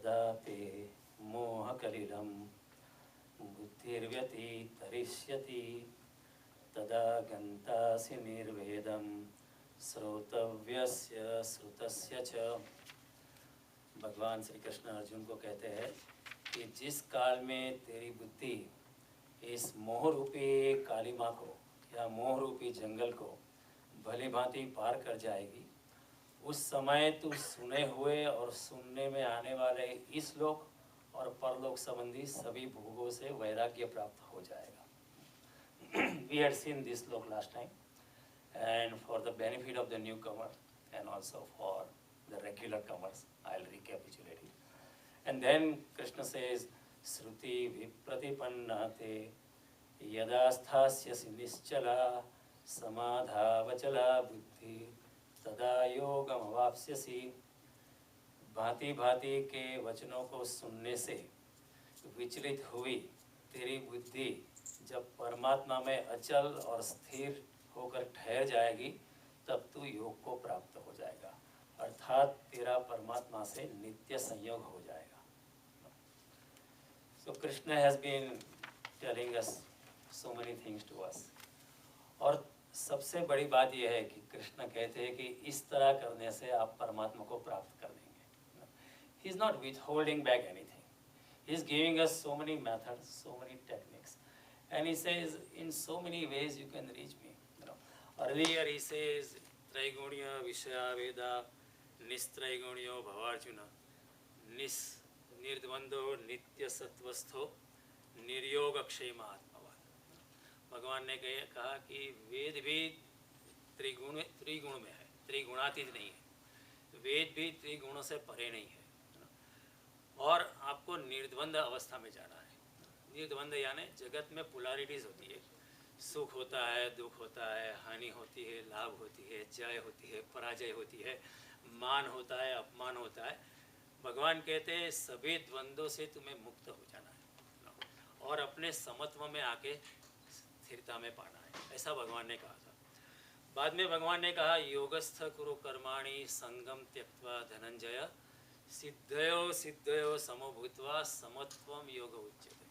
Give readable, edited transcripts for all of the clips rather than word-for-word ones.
तदा ते मोहकलिलं बुद्धिर्व्यतितरिष्यति तदा गन्तासि निर्वेदं श्रोतव्यस्य श्रुतस्य च। भगवान श्री कृष्ण अर्जुन को कहते हैं कि जिस काल में तेरी बुद्धि इस मोह रूपी कालिमा को या मोह रूपी जंगल को भली भांति पार कर जाएगी, उस समय तू सुने हुए और सुनने में आने वाले इस लोक और परलोक संबंधी सभी भोगों से वैराग्य प्राप्त हो जाएगा। We had seen this lok last time, and for the benefit of the newcomer and also for the regular comers, I'll recapitulate it. And then Krishna says, Shruti vipratipanna-te yada sthasyasi nischala samadhavachala buddhi तदा योगम अवाप्स्यसि। भांति भांति के वचनों को सुनने से विचलित हुई तेरी बुद्धि जब परमात्मा में अचल और स्थिर होकर ठहर जाएगी, तब तू योग को प्राप्त हो जाएगा, अर्थात तेरा परमात्मा से नित्य संयोग हो जाएगा। So Krishna has been telling us so many things to us. और सबसे बड़ी बात यह है कि कृष्ण कहते हैं कि इस तरह करने से आप परमात्मा को प्राप्त कर लेंगे। He is not withholding back anything. He is giving us so many methods, so many techniques, and he says, in so many ways you can reach me. Earlier he says, Traiguniya Vishaya Veda Nistraigunyo Bhavarjuna Nirdvando Nitya Sattvastho Niryoga Kshema Atmavat। भगवान ने कहा कि वेद भी त्रिगुण में है, त्रिगुणातीत नहीं है। वेद भी त्रिगुणों से परे नहीं है और आपको निर्द्वंद अवस्था में जाना है। निर्द्वंद यानी जगत में पोलैरिटीज होती है, सुख होता है, दुख होता है, हानि होती है, लाभ होती है, जय होती है, पराजय होती है, मान होता है, अपमान होता है। भगवान कहते हैं सभी द्वंद्वों से तुम्हें मुक्त हो जाना है और अपने समत्व में आके स्थिरता में पाना है, ऐसा भगवान ने कहा था। बाद में भगवान ने कहा योगस्थ कुरु कर्माणि संगम त्यक्त्वा धनंजय सिद्धयो सिद्धयो समो भूत्वा समत्वम योग उच्यते।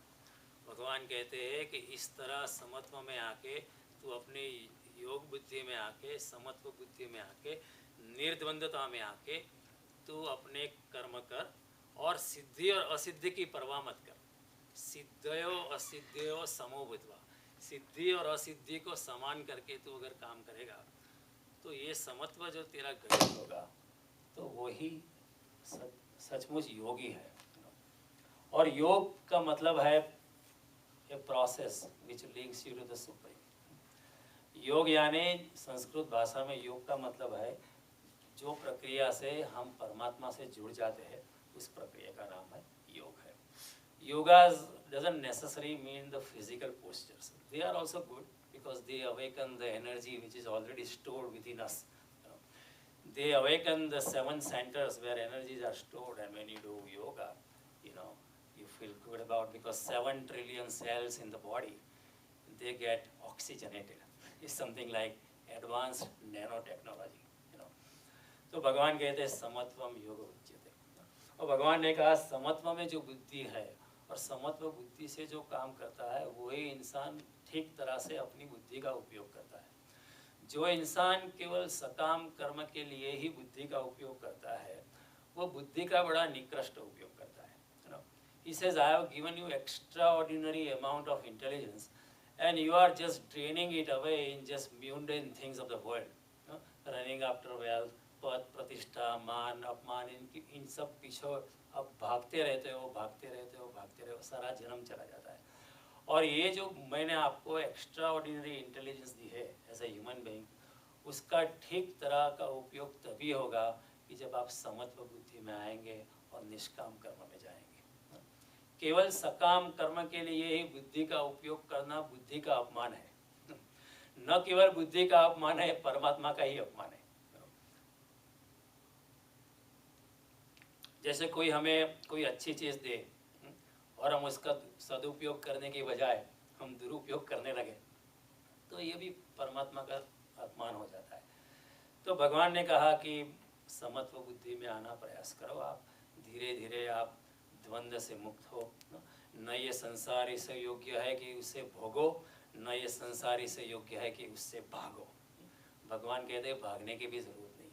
भगवान कहते हैं कि इस तरह समत्व में आके तू अपनी योग बुद्धि में आके, समत्व बुद्धि में आके, निर्द्वंद्वता में आके तू अपने कर्म कर और सिद्धि और असिद्धि की परवाह मत कर। सिद्धयो असिद्धयो समो भूत्वा, सिद्धि और असिद्धि को समान करके तू अगर काम करेगा तो ये समत्व जो तेरा गठित होगा तो वही सचमुच योगी है। और योग का मतलब है a process which links you to the supreme. Yoga यानी संस्कृत भाषा में योग का मतलब है जो प्रक्रिया से हम परमात्मा से जुड़ जाते हैं, उस प्रक्रिया का नाम है योग है। Yogas doesn't necessarily mean the physical postures. They are also good because they awaken the energy which is already stored within us. They awaken the 7 centers where energies are stored, and when you do yoga, you feel good about, because 7 trillion cells in the body, they get oxygenated. It's something like advanced nanotechnology. तो भगवान कहते हैं समत्वम योग उच्यते। और भगवान ने कहा समत्व में जो बुद्धि है और समत्व बुद्धि से जो काम करता है वही इंसान ठीक तरह से अपनी बुद्धि का उपयोग करता है। जो इंसान केवल सकाम कर्म के लिए ही बुद्धि का उपयोग करता है वो बुद्धि का बड़ा निकृष्ट उपयोग करता है। He says, I have given you extraordinary amount of intelligence and you are just draining it away in just mundane things of the world, running after wealth, पद प्रतिष्ठा, मान अपमान, इन सब पीछे अब भागते रहते हो, सारा जन्म चला जाता है। और ये जो मैंने आपको एक्स्ट्रा ऑर्डिनरी इंटेलिजेंस दी है एज ए ह्यूमन बीइंग, उसका ठीक तरह का उपयोग तभी होगा कि जब आप समत्व बुद्धि में आएंगे और निष्काम कर्म में जाएंगे। केवल सकाम कर्म के लिए ही बुद्धि का उपयोग करना बुद्धि का अपमान है। न केवल बुद्धि का अपमान है, परमात्मा का ही अपमान है। जैसे कोई हमें कोई अच्छी चीज़ दे और हम उसका सदुपयोग करने के बजाय हम दुरुपयोग करने लगे तो ये भी परमात्मा का अपमान हो जाता है। तो भगवान ने कहा कि समत्व बुद्धि में आना प्रयास करो। आप धीरे धीरे आप द्वंद्व से मुक्त हो, न ये संसार इससे योग्य है कि उससे भोगो, न ये संसार इससे योग्य है कि उससे भागो। भगवान कहते हैं भागने की भी ज़रूरत नहीं,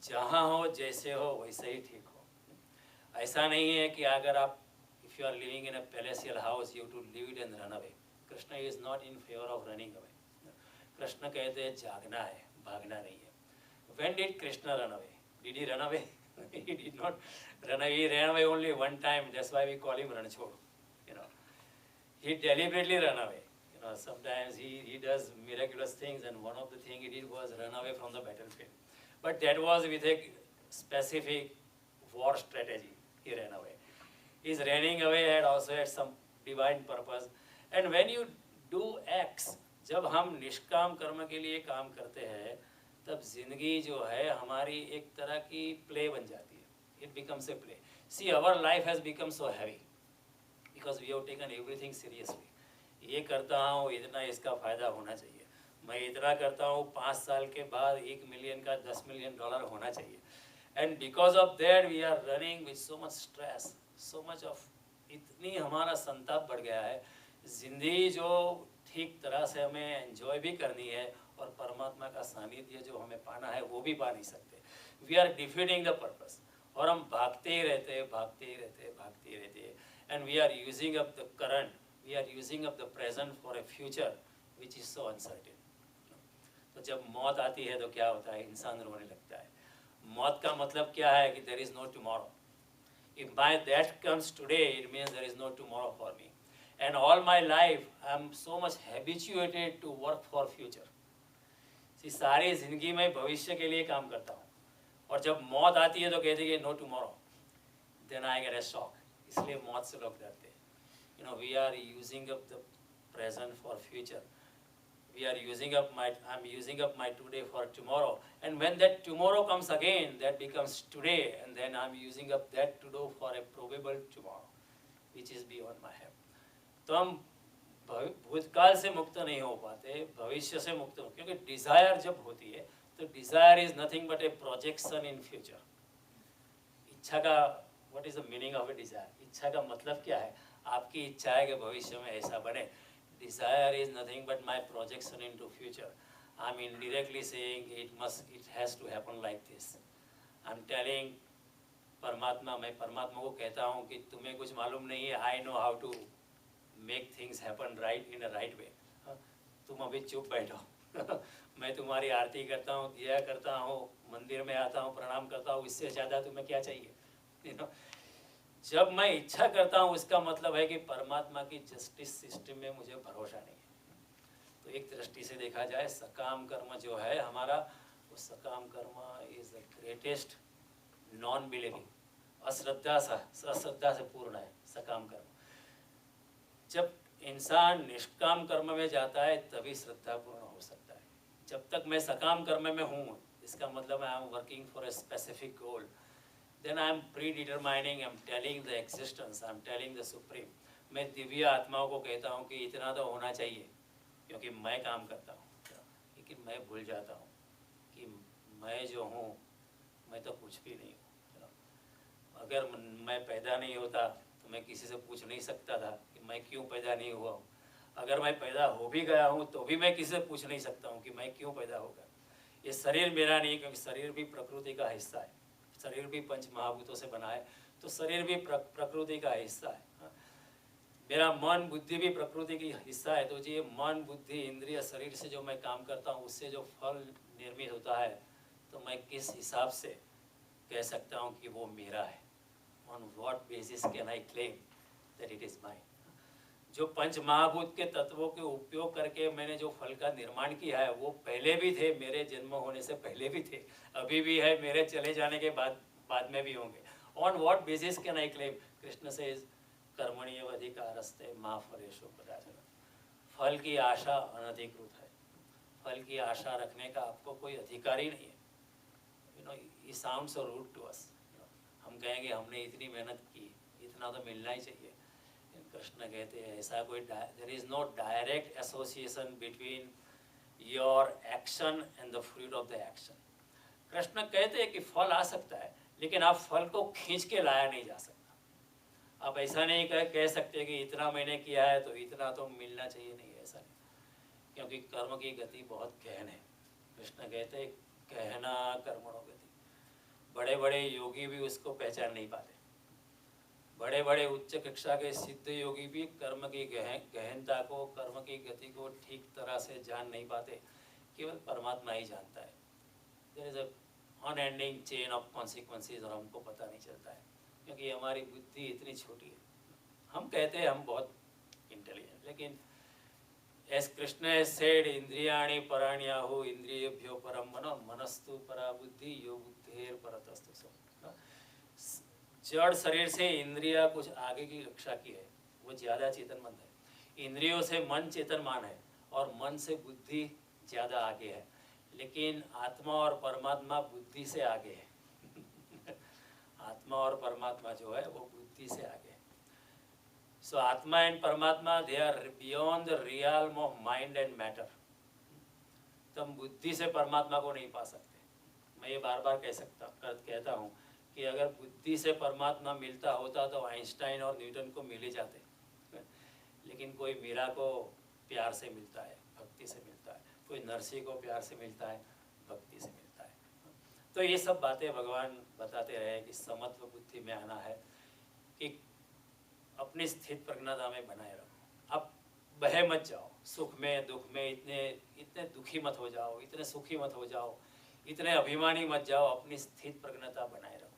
जहाँ हो जैसे हो वैसे ही ठीक हो। ऐसा नहीं है कि अगर आप if you are living in a palatial house you to leave it and run away. Krishna is not in favour of running away. Krishna कहते हैं जागना है, भागना नहीं है। When did Krishna run away? Did he run away? He did not run away. He ran away only one time. That's why we call him Ranchhod. You know, he deliberately ran away. You know, sometimes he does miraculous things, and one of the things he did was run away from the battlefield. But that was with a specific war strategy. He ran away. His running away had also had some divine purpose. And when you do acts, जब हम निष्काम कर्म के लिए काम करते हैं, तब जिंदगी जो है हमारी एक तरह की प्ले बन जाती है। It becomes a play. See our life has become so heavy because we have taken everything seriously. ये करता हूँ इतना इसका फ़ायदा होना चाहिए, मैं इतना करता हूँ 5 साल के बाद 1 मिलियन का $10 मिलियन होना चाहिए। And because of that we are running with so much stress, so much of, इतनी हमारा संताप बढ़ गया है। जिंदगी जो ठीक तरह से हमें एंजॉय भी करनी है और परमात्मा का सानिध्य जो हमें पाना है वो भी पा नहीं सकते। We are defeating the purpose, और हम भागते ही रहते हैं, भागते ही रहते हैं, भागते ही रहते हैं। And we are using up the current, we are using up the present for a future which is so uncertain. तो जब मौत आती है तो क्या होता है, इंसान रोने लगता है। मौत का मतलब क्या है कि there is no tomorrow. If my death comes today it means there is no tomorrow for me. And all my life I am so much habituated to work for future. सारी ज़िंदगी में भविष्य के लिए काम करता हूँ, और जब मौत आती है तो कहते हैं no tomorrow, then I get a shock. इसलिए मौत से लोग डरते हैं। You know, we are using up the present for future, we are using up my, I am using up my today for tomorrow, and when that tomorrow comes again that becomes today, and then I am using up that today for a probable tomorrow which is beyond my help. तो हम भूतकाल से मुक्त नहीं हो पाते, भविष्य से मुक्त हो, क्योंकि डिज़ायर जब होती है तो desire is nothing but A projection in future. इच्छा का, what is the meaning of A desire? इच्छा का मतलब क्या है? आपकी इच्छा है कि भविष्य में ऐसा बने। Desire is nothing but my projection in to future. I am indirectly saying it has to happen like this. I am telling परमात्मा, मैं परमात्मा को कहता हूँ कि तुम्हें कुछ मालूम नहीं है, I know how to make things happen right in a right way. तुम अभी चुप बैठो मैं तुम्हारी आरती करता हूँ, दिया करता हूँ, मंदिर में आता हूँ, प्रणाम करता हूँ, इससे ज़्यादा तुम्हें क्या चाहिए? यू नो, जब मैं इच्छा करता हूँ उसका मतलब है कि परमात्मा की जस्टिस सिस्टम में मुझे भरोसा नहीं है। तो एक दृष्टि से देखा जाए सकाम कर्म जो है हमारा, वो सकाम कर्म is the greatest non believing, अश्रद्धा से पूर्ण है सकाम कर्म। जब इंसान निष्काम कर्म में जाता है तभी श्रद्धापूर्ण हो सकता है। जब तक मैं सकाम कर्म में हूँ, इसका मतलब I am working for a specific goal, then I am predetermining, I am telling the existence, I am telling the supreme. मैं दिव्य आत्माओं को कहता हूँ कि इतना तो होना चाहिए क्योंकि मैं काम करता हूँ, लेकिन मैं भूल जाता हूँ कि मैं जो हूँ मैं तो कुछ भी नहीं हूँ। अगर मैं पैदा नहीं होता तो मैं किसी से पूछ नहीं सकता था कि मैं क्यों पैदा नहीं हुआ हूँ। अगर मैं पैदा हो भी गया हूँ तो भी मैं किसी से पूछ नहीं सकता हूँ कि मैं क्यों पैदा हो गया। ये शरीर मेरा नहीं, क्योंकि शरीर भी प्रकृति का हिस्सा है, शरीर भी पंच महाभूतों से बना है, तो शरीर भी प्रकृति का हिस्सा है। मेरा मन बुद्धि भी प्रकृति की हिस्सा है। तो ये मन बुद्धि इंद्रिय शरीर से जो मैं काम करता हूँ उससे जो फल निर्मित होता है, तो मैं किस हिसाब से कह सकता हूँ कि वो मेरा है? On what basis can I claim that it is mine? जो पंच महाभूत के तत्वों के उपयोग करके मैंने जो फल का निर्माण किया है वो पहले भी थे, मेरे जन्म होने से पहले भी थे, अभी भी है, मेरे चले जाने के बाद में भी होंगे। On what basis can I claim? Krishna says कर्मण्येव अधिकारस्ते मा फलेषु कदाचन। फल की आशा अनधिकृत है, फल की आशा रखने का आपको कोई अधिकार ही नहीं है। You know, it sounds so rude to us. हम कहेंगे हमने इतनी मेहनत की, इतना तो मिलना ही चाहिए। कृष्ण कहते हैं ऐसा कोई, there is no direct association between your action and the fruit of the action. Krishna कहते हैं कि फल आ सकता है, लेकिन आप फल को खींच के लाया नहीं जा सकता। आप ऐसा नहीं कह सकते कि इतना मैंने किया है तो इतना तो मिलना चाहिए, नहीं, ऐसा नहीं, क्योंकि कर्म की गति बहुत गहन है। कृष्ण कहते हैं गहना कर्मणो गति। बड़े बड़े योगी भी उसको पहचान नहीं पाते, बड़े बड़े उच्च कक्षा के सिद्ध योगी भी कर्म की गहनता को, कर्म की गति को ठीक तरह से जान नहीं पाते, केवल परमात्मा ही जानता है। There is a unending chain of consequences, और हमको पता नहीं चलता है क्योंकि हमारी बुद्धि इतनी छोटी है। हम कहते हैं हम बहुत इंटेलिजेंट, लेकिन एस कृष्ण सेड इंद्रियाणि पराण्याहु इंद्रियभ्यो परम मनो मनस्तु परा बुद्धि यो बुद्धेर परतस्तु सो। जड़ शरीर से इंद्रिया कुछ आगे की कक्षा की है, वो ज़्यादा चेतनमंद है। इंद्रियों से मन चेतनमान है और मन से बुद्धि ज़्यादा आगे है, लेकिन आत्मा और परमात्मा बुद्धि से आगे है। आत्मा और परमात्मा जो है वो बुद्धि से आगे है। सो atma and paramatma they are beyond the realm of mind and matter. तो हम बुद्धि से परमात्मा को नहीं पा सकते। मैं ये बार बार कहता हूँ कि अगर बुद्धि से परमात्मा मिलता होता तो आइंस्टाइन और न्यूटन को मिल ही जाते, लेकिन कोई मीरा को प्यार से मिलता है, भक्ति से मिलता है, कोई नरसी को प्यार से मिलता है, भक्ति से मिलता है। तो ये सब बातें भगवान बताते रहे कि समत्व बुद्धि में आना है, कि अपनी स्थित प्रज्ञता में बनाए रखो। अब बह मत जाओ, सुख में दुख में इतने दुखी मत हो जाओ, इतने सुखी मत हो जाओ, इतने अभिमानी मत जाओ, अपनी स्थित प्रज्ञता बनाए रखो।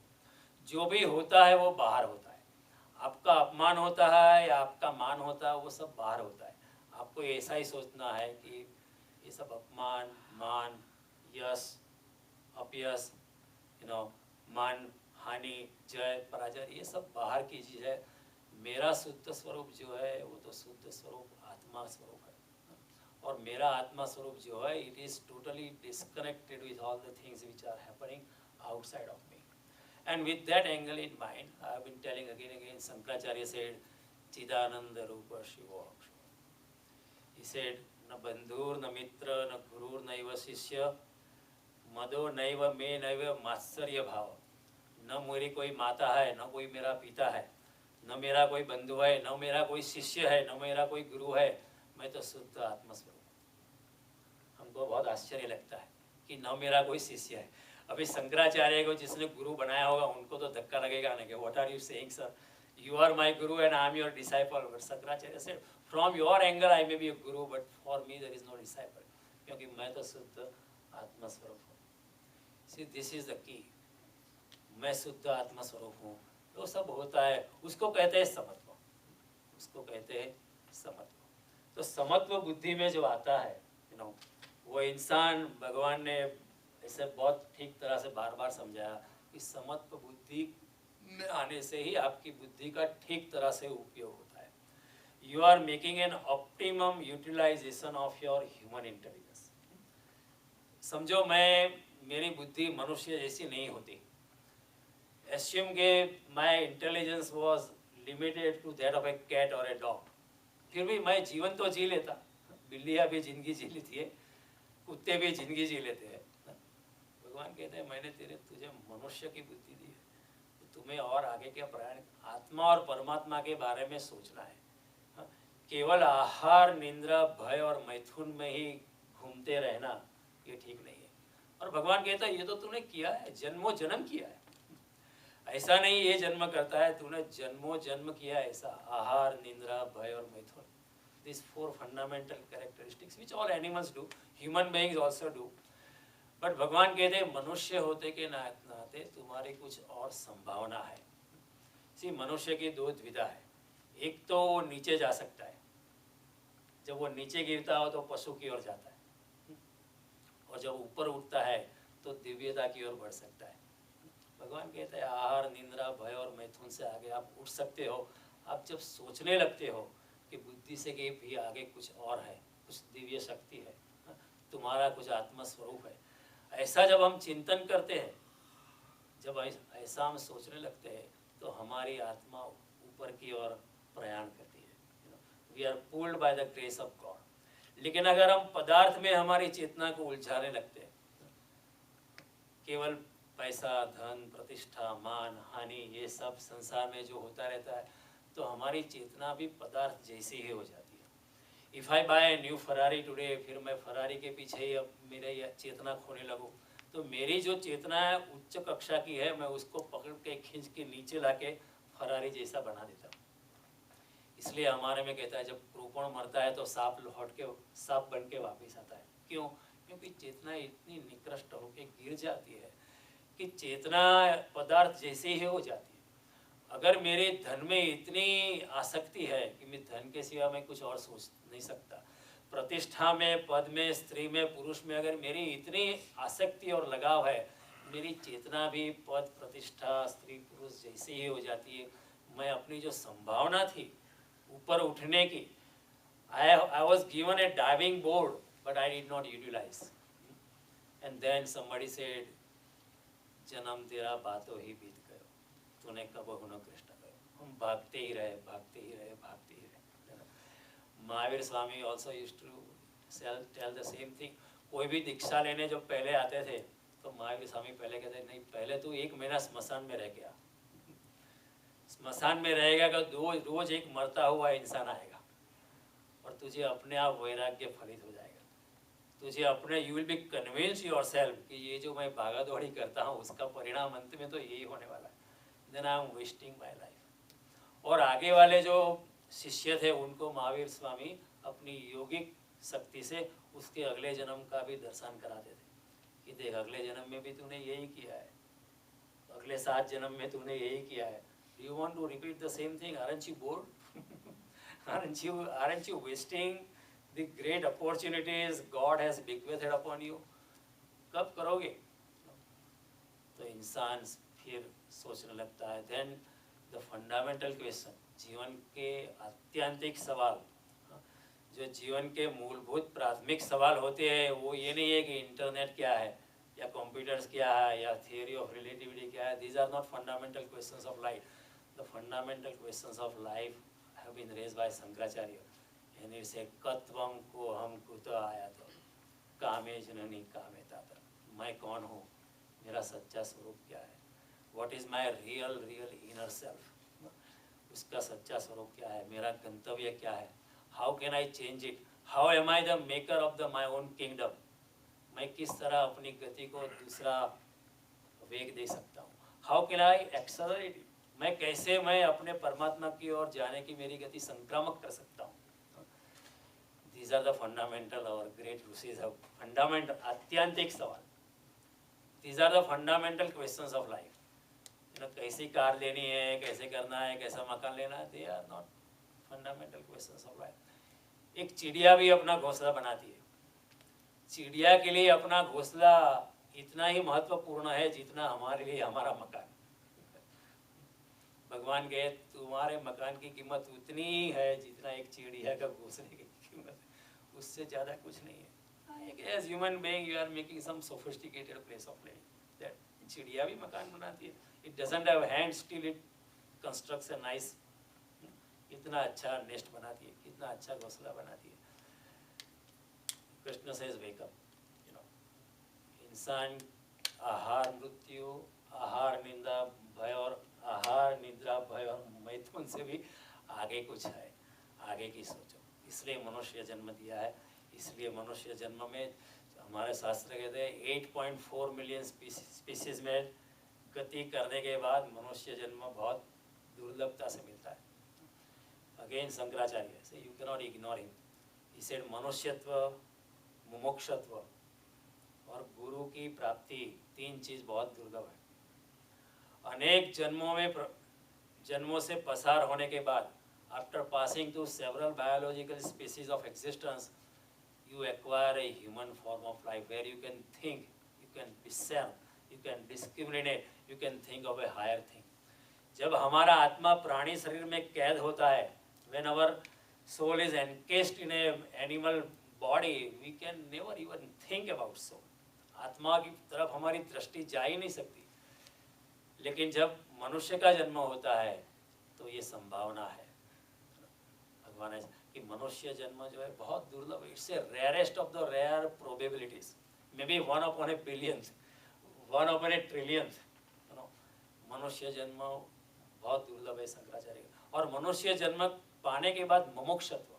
जो भी होता है वो बाहर होता है, आपका अपमान होता है या आपका मान होता है, वो सब बाहर होता है। आपको ऐसा ही सोचना है कि ये सब अपमान, मान, यश, अपयश, मान, हानि, जय, पराजय, ये सब बाहर की चीज़ है। मेरा शुद्ध स्वरूप जो है वो तो शुद्ध स्वरूप आत्मा स्वरूप है, और मेरा आत्मा स्वरूप जो है it is totally disconnected with all the things which are happening outside of me. And with that angle in mind, I have been telling again and again, Shankaracharya said, Chidananda Rupa Shiva. He said, na bandhur, na mitra, na gurur, naiva shishya, mado naiva me naiva matsarya bhava. न मेरी कोई माता है, न कोई मेरा पिता है, न मेरा कोई बंधु है, न मेरा कोई शिष्य है, न मेरा कोई गुरु है, मैं तो शुद्ध आत्मस्वरूप। हमको बहुत आश्चर्य लगता है कि न मेरा कोई शिष्य है। अभी शंकराचार्य को जिसने गुरु बनाया होगा उनको तो धक्का लगेगा ना कि what are you saying sir, you are my guru and I am your disciple. But Shankaracharya said from your angle I may be a guru but for me there is no disciple, क्योंकि मैं तो शुद्ध आत्मस्वरूप हूँ। सी दिस इज द की, मैं शुद्ध आत्मस्वरूप हूँ। तो सब होता है, उसको कहते हैं समत्व, उसको कहते हैं समत्व। तो समत्व बुद्धि में जो आता है वो इंसान, भगवान ने ऐसे बहुत ठीक तरह से बार बार समझाया कि समत्व बुद्धि में आने से ही आपकी बुद्धि का ठीक तरह से उपयोग होता है। You are making an optimum utilization of your human intelligence. समझो मेरी बुद्धि मनुष्य जैसी नहीं होती। एस्यूम के my intelligence was limited to that of a cat और ए डॉग, फिर भी मैं जीवन तो जी लेता। बिल्लियाँ भी जिंदगी जी लेती है, कुत्ते भी जिंदगी जी लेते हैं। भगवान कहते हैं मैंने तुझे मनुष्य की बुद्धि दी है, तो तुम्हें और आगे के प्रयाण आत्मा और परमात्मा के बारे में सोचना है। केवल आहार, निंद्रा, भय और मैथुन में ही घूमते रहना ये ठीक नहीं है। और भगवान कहता है ये तो तूने किया है, जन्मों जन्म किया है। ऐसा नहीं ये जन्म करता है, तूने जन्मों जन्म किया है ऐसा। आहार, निंद्रा, भय और मैथुन, these four fundamental characteristics which all animals do, human beings also do. But भगवान कहते हैं मनुष्य होते के नाते तुम्हारी कुछ और संभावना है। सी मनुष्य की दो द्विधा है, एक तो वो नीचे जा सकता है, जब वो नीचे गिरता हो तो पशु की ओर जाता है, और जब ऊपर उठता है तो दिव्यता की ओर बढ़ सकता है। भगवान कहते हैं आहार, निंद्रा, भय और मैथुन से आगे आप उठ सकते हो। आप जब सोचने लगते हो कि बुद्धि से के भी आगे कुछ और है, कुछ दिव्य शक्ति है, तुम्हारा कुछ आत्मा स्वरूप है, ऐसा जब हम चिंतन करते हैं, जब ऐसा हम सोचने लगते हैं तो हमारी आत्मा ऊपर की ओर प्रयाण करती है। We are pulled by the grace of God. लेकिन अगर हम पदार्थ में हमारी चेतना को उलझाने लगते हैं, केवल पैसा, धन, प्रतिष्ठा, मान, हानि, ये सब संसार में जो होता रहता है, तो हमारी चेतना भी पदार्थ जैसी ही हो जाती है। If I buy a new Ferrari today, फिर मैं फरारी के पीछे ही अब मेरे चेतना खोने लगूँ, तो मेरी जो चेतना है उच्च कक्षा की है, मैं उसको पकड़ के खींच के नीचे लाके फरारी जैसा बना देता हूँ। इसलिए हमारे में कहता है जब क्रूपण मरता है तो सांप लौट के सांप बन के वापस आता है। क्यों? क्योंकि चेतना इतनी निकृष्ट होके गिर जाती है कि चेतना पदार्थ जैसे ही हो जाती है। अगर मेरे धन में इतनी आसक्ति है कि मैं धन के सिवा मैं कुछ और सोच नहीं सकता, प्रतिष्ठा में, पद में, स्त्री में, पुरुष में अगर मेरी इतनी आसक्ति और लगाव है, मेरी चेतना भी पद, प्रतिष्ठा, स्त्री, पुरुष जैसे ही हो जाती है। मैं अपनी जो संभावना थी ऊपर उठने की, I was given a diving board, but I did not utilize. And then somebody said, जन्म तेरा बातों ही बीत गयो, तूने कबहु न कृष्ण कयो। हम भागते ही रहे, भागते ही रहे, भागते ही रहे। Mahavir Swami also used to tell the same thing. कोई भी दीक्षा लेने जब पहले आते थे तो महावीर स्वामी पहले कहते नहीं, पहले तू 1 महीना स्मशान में रह गया। स्मशान में रहेगा तो रोज एक मरता हुआ इंसान आएगा और तुझे अपने आप वैराग्य फलित हो जाएगा। तुझे अपने you will be convince yourself कि ये जो मैं भागा दौड़ी करता हूँ उसका परिणाम अंत में तो यही होने वाला है। Then I am wasting my life. और आगे वाले जो शिष्य थे उनको महावीर स्वामी अपनी योगिक शक्ति से उसके अगले जन्म का भी दर्शन कराते थे कि देख अगले जन्म में भी तूने यही किया है, अगले 7 जन्म में तूने यही किया है। Do you want to repeat the same thing? Aren't you bored? Aren't you wasting the great opportunities God has bequeathed upon you? कब करोगे? तो इंसान फिर सोचने लगता है। Then the fundamental question, जीवन के आत्यंतिक सवाल, जो जीवन के मूलभूत प्राथमिक सवाल होते हैं, वो ये नहीं है कि इंटरनेट क्या है या कंप्यूटर्स क्या है या थियरी ऑफ रिलेटिविटी क्या है। These are not fundamental questions of life. The fundamental questions of life have been raised by Shankaracharya, and it said, "Katvam ko ham kuta ayata, कामे जननी कामे ताता." मैं कौन हूँ, मेरा सच्चा स्वरूप क्या है, What is my real inner self, उसका सच्चा स्वरूप क्या है, मेरा गंतव्य क्या है, How can I change it, How am I the maker of my own kingdom, मैं किस तरह अपनी गति को दूसरा वेग दे सकता हूँ, How can I accelerate it, मैं कैसे मैं अपने परमात्मा की ओर जाने की मेरी गति संक्रामक कर सकता हूँ। These are the fundamental, our great rishis have fundamental, आत्यंतिक सवाल। These are the fundamental questions of life. कैसी कार लेनी है, कैसे करना है, कैसा मकान लेना है, they are not fundamental questions of life. एक चिड़िया भी अपना घोंसला बनाती है। चिड़िया के लिए अपना घोंसला इतना ही महत्वपूर्ण है जितना हमारे लिए हमारा मकान। भगवान कहे तुम्हारे मकान की कीमत उतनी है जितना एक चिड़िया का घोंसले की कीमत है, उससे ज़्यादा कुछ नहीं है। As human being, you are making some sophisticated place of living. That चिड़िया भी मकान बनाती है। It doesn't have hands, still it constructs a nice, कितना अच्छा नेस्ट बनाती है, कितना अच्छा घोंसला बनाती है। कृष्ण says wake up, इंसान आहार मृत्यु, आहार निंदा भय और आहार निद्रा भय और मैथुन से भी आगे कुछ है, आगे की सोचो। इसलिए मनुष्य जन्म दिया है। इसलिए मनुष्य जन्म में हमारे शास्त्र कहते हैं 8.4 मिलियन स्पीसीज में गति करने के बाद मनुष्य जन्म बहुत दुर्लभता से मिलता है। अगेन शंकराचार्य से you can not ignore him, he said मनुष्यत्व, मुमुक्षत्व और गुरु की प्राप्ति, 3 चीज बहुत दुर्लभ है। अनेक जन्मों से पसार होने के बाद, after passing through several biological species of existence, you acquire a human form of life where you can think, you can discern, you can discriminate, you can think of a higher thing. जब हमारा आत्मा प्राणी शरीर में कैद होता है, when our soul is encased in a animal body, we can never even think about soul. आत्मा की तरफ हमारी दृष्टि जा ही नहीं सकती। लेकिन जब मनुष्य का जन्म होता है तो ये संभावना है। भगवान है कि मनुष्य जन्म जो है बहुत दुर्लभ है। It's a rarest of the rare probabilities, maybe 1 upon a billion, 1 upon a trillion। मनुष्य जन्म बहुत दुर्लभ है शंकराचार्य का। और मनुष्य जन्म पाने के बाद मुमुक्षत्व,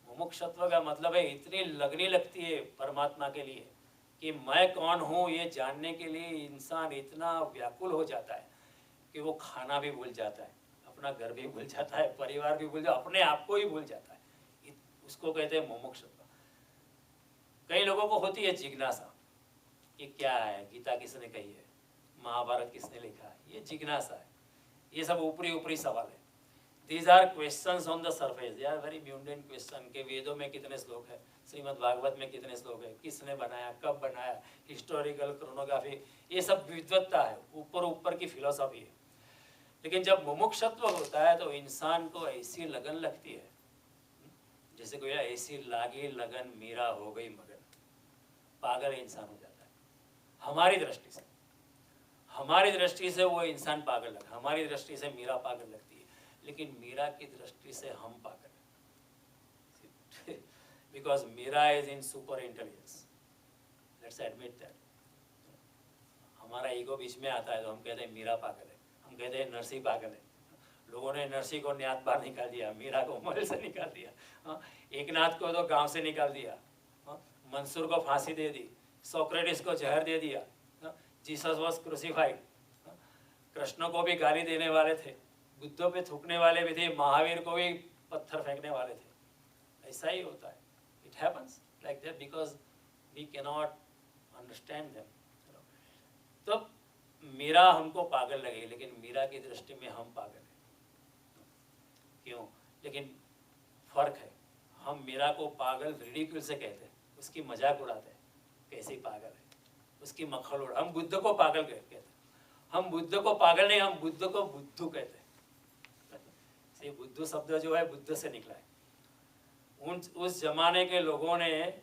मुमुक्षत्व का मतलब है इतनी लगनी लगती है परमात्मा के लिए कि मैं कौन हूँ ये जानने के लिए इंसान इतना व्याकुल हो जाता है कि वो खाना भी भूल जाता है, अपना घर भी भूल जाता है, परिवार भी भूल जाता है, अपने आप को ही भूल जाता है। उसको कहते हैं मुमुक्षत्व। कई लोगों को होती है जिज्ञासा, ये क्या है, गीता किसने कही है, महाभारत किसने लिखा है, ये जिज्ञासा है। ये सब ऊपरी ऊपरी सवाल है। These are questions on the surface. They are very mundane question के वेदों में कितने श्लोक है, श्रीमद् भागवत में कितने श्लोक है, किसने बनाया, कब बनाया, हिस्टोरिकल क्रोनोग्राफी, ये सब विद्वत्ता है, ऊपर ऊपर की फिलोसॉफी है। लेकिन जब मुमुक्षत्व होता है तो इंसान को ऐसी लगन लगती है, जैसे कोई ऐसी लागी लगन मीरा हो गई मगन, पागल इंसान हो जाता है। हमारी दृष्टि से वो इंसान पागल लगा, हमारी दृष्टि से मीरा पागल लगती है, लेकिन मीरा की दृष्टि से हम पागल हैं। Because Meera is in super intelligence, let's admit that. हमारा ईगो बीच में आता है तो हम कहते हैं मीरा पागल है, हम कहते हैं नरसी पागल है। लोगों ने नरसी को न्यात बाहर निकाल दिया, मीरा को महल से निकाल दिया, एकनाथ को तो गांव से निकाल दिया, मंसूर को फांसी दे दी, सोक्रेटिस को जहर दे दिया, जीसस वॉज क्रूसिफाइड, कृष्ण को भी गाली देने वाले थे, बुद्धों पे थूकने वाले भी थे, महावीर को भी पत्थर फेंकने वाले थे। ऐसा ही होता है, it happens like that because we can not understand them. तो मीरा हमको पागल लगे, लेकिन मीरा की दृष्टि में हम पागल हैं। क्यों? लेकिन फर्क है, हम मीरा को पागल रिडिक्यूल से कहते हैं, उसकी मजाक उड़ाते हैं, कैसे पागल है, उसकी मक्खल उड़ा। हम बुद्ध को पागल कहते हैं, हम बुद्ध को पागल नहीं, हम बुद्ध को बुद्धू कहते हैं। ये बुद्धू शब्द जो है बुद्ध से निकला है। उस जमाने के लोगों ने,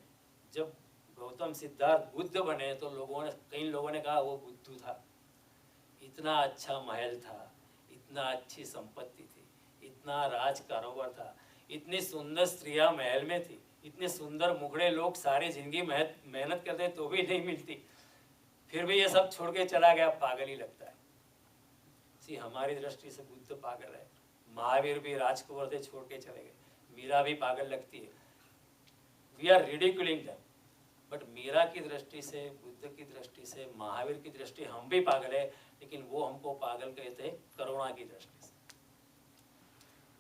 जब गौतम सिद्धार्थ बुद्ध बने तो कई लोगों ने कहा वो बुद्धू था, इतना अच्छा महल था, इतना अच्छी संपत्ति थी, इतना राज कारोबार था, इतनी सुंदर स्त्रियां महल में थी, इतने सुंदर मुखड़े लोग, सारी जिंदगी मेहनत करते तो भी नहीं मिलती, फिर भी ये सब छोड़ के चला गया, पागल ही लगता है। सी हमारी दृष्टि से बुद्ध पागल है, महावीर भी राजकुमार से छोड़ के चले गए, मीरा भी पागल लगती है। We are ridiculing them, but Meera की दृष्टि से, बुद्ध की दृष्टि से, महावीर की दृष्टि हम भी पागल है, लेकिन वो हमको पागल कहते हैं करुणा की दृष्टि से।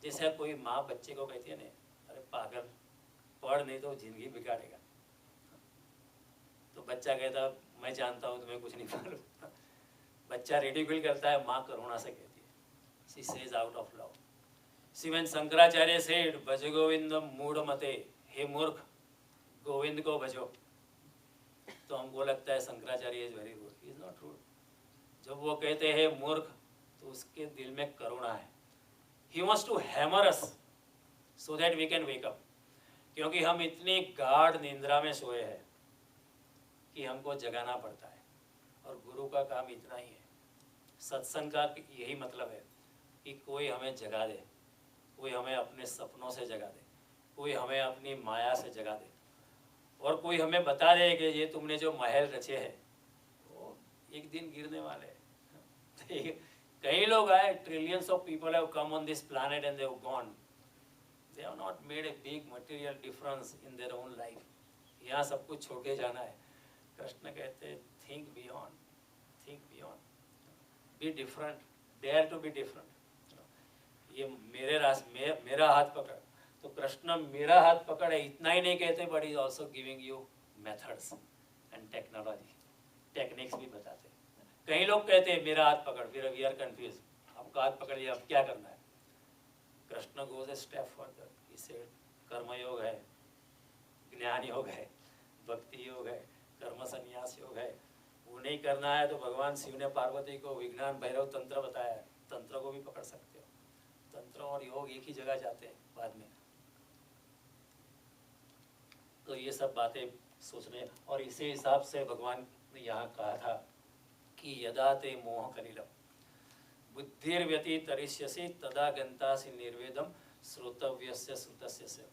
जैसे कोई माँ बच्चे को कहती है ना, अरे पागल, पढ़ नहीं तो जिंदगी बिगाड़ेगा, तो बच्चा कहता मैं जानता हूँ तुम्हें कुछ नहीं मालूम। बच्चा रिडिक्यूल करता है, माँ करुणा से कहती है, she says out of love. See when Shankaracharya said भज गोविंदम मूढ़ मते, हे मूर्ख गोविंद को भजो, तो हमको लगता है Shankaracharya is very rude, is not rude. जब वो कहते हैं मूर्ख, तो उसके दिल में करुणा है। He wants to hammer us so that we can wake up, क्योंकि हम इतनी गाढ़ निंद्रा में सोए हैं कि हमको जगाना पड़ता है, और गुरु का काम इतना ही है, सत्संग का यही मतलब है कि कोई हमें जगा दे, कोई हमें अपने सपनों से जगा दे, कोई हमें अपनी माया से जगा दे, और कोई हमें बता दे कि ये तुमने जो महल रचे हैं वो एक दिन गिरने वाले हैं। कई लोग आए, trillions of people have come on this planet and they have gone, they have not made a big material difference in their own life. यहाँ सब कुछ छोड़ के जाना है। कृष्ण कहते हैं think beyond, think beyond, be different, dare to be different. ये मेरा हाथ पकड़, तो कृष्ण मेरा हाथ पकड़ है इतना ही नहीं कहते, but is also giving you methods and technology, techniques भी बताते हैं। कई लोग कहते हैं मेरा हाथ पकड़, फिर वी आर कंफ्यूज, आपका हाथ पकड़ लिया अब क्या करना है। Krishna goes a step further, इसे कर्मयोग है, ज्ञान योग है, भक्ति योग है, कर्म संन्यास योग है। वो नहीं करना है तो भगवान शिव ने पार्वती को विज्ञान भैरव तंत्र बताया है, तंत्र को भी पकड़ सकते हो। तंत्र और योग एक ही जगह जाते हैं बाद में। तो ये सब बातें सोचने, और इसी हिसाब से भगवान ने यहाँ कहा था कि यदा ते मोह कलिलम बुद्धिर्व्यति तरिष्यसि तदा गंतासि निर्वेदम श्रोतव्यस्य श्रुतस्य से।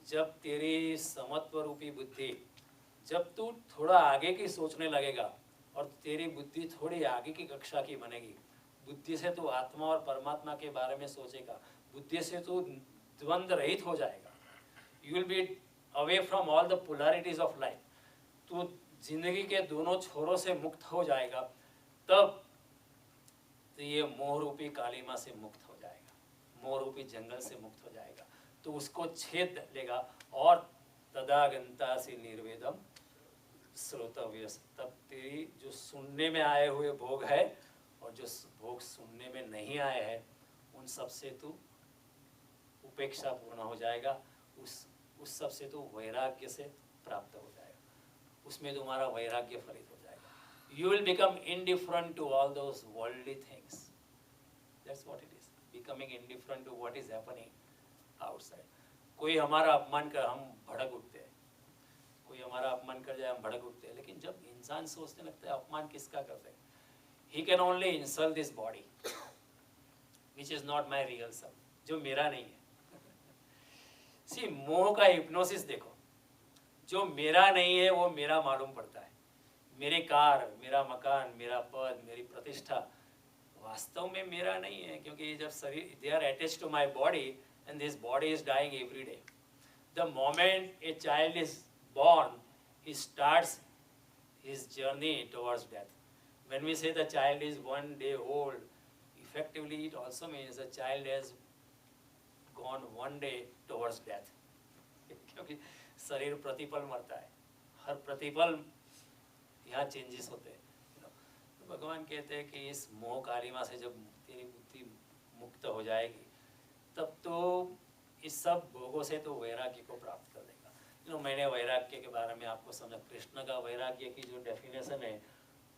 जब तेरी समत्व रूपी बुद्धि, जब तू थोड़ा आगे की सोचने लगेगा और तेरी बुद्धि थोड़ी आगे की कक्षा की बनेगी, बुद्धि से तू आत्मा और परमात्मा के बारे में सोचेगा, बुद्धि से तू द्वंद्व रहित हो जाएगा, you will be away from all the polarities of life, तू जिंदगी के दोनों छोरों से मुक्त हो जाएगा, तब तो ये मोह रूपी कालिमा से मुक्त हो जाएगा, मोह रूपी जंगल से मुक्त हो जाएगा, तो उसको छेद लेगा और तदागंता से निर्वेदम श्रोतव्य, तब तेरी जो सुनने में आए हुए भोग है और जो भोग सुनने में नहीं आए हैं उन सब से तू उपेक्षा पूर्ण हो जाएगा, उस सब से तू वैराग्य से प्राप्त हो जाएगा, उसमें तुम्हारा वैराग्य फलित हो जाएगा, you will become indifferent to all those worldly things, that's what it is, becoming indifferent to what is happening outside. कोई हमारा अपमान कर हम भड़क उठते हैं, कोई हमारा अपमान कर जाए हम भड़क उठते हैं, लेकिन जब इंसान सोचने लगता है अपमान किसका करते हैं, he can only insult this body which is not my real self, जो मेरा नहीं है। सी मोह का हिप्नोसिस देखो, जो मेरा नहीं है वो मेरा मालूम पड़ता है, मेरे कार, मेरा मकान, मेरा पद, मेरी प्रतिष्ठा वास्तव में मेरा नहीं है, क्योंकि जब शरीर they are attached to my body and this body is dying every day. The moment a child is born, he starts his journey towards death. When we say the child is 1 day old, effectively it also means the child has gone 1 day towards death. क्योंकि शरीर प्रतिपल मरता है, हर प्रतिपल यहाँ changes होते हैं। तो भगवान कहते हैं कि इस मोह कालिमा से जब तेरी बुद्धि मुक्त हो जाएगी, तब तो इस सब भोगों से तो वैराग्य को प्राप्त कर देगा। मैंने वैराग्य के बारे में आपको समझा, कृष्ण का वैराग्य की जो डेफिनेशन है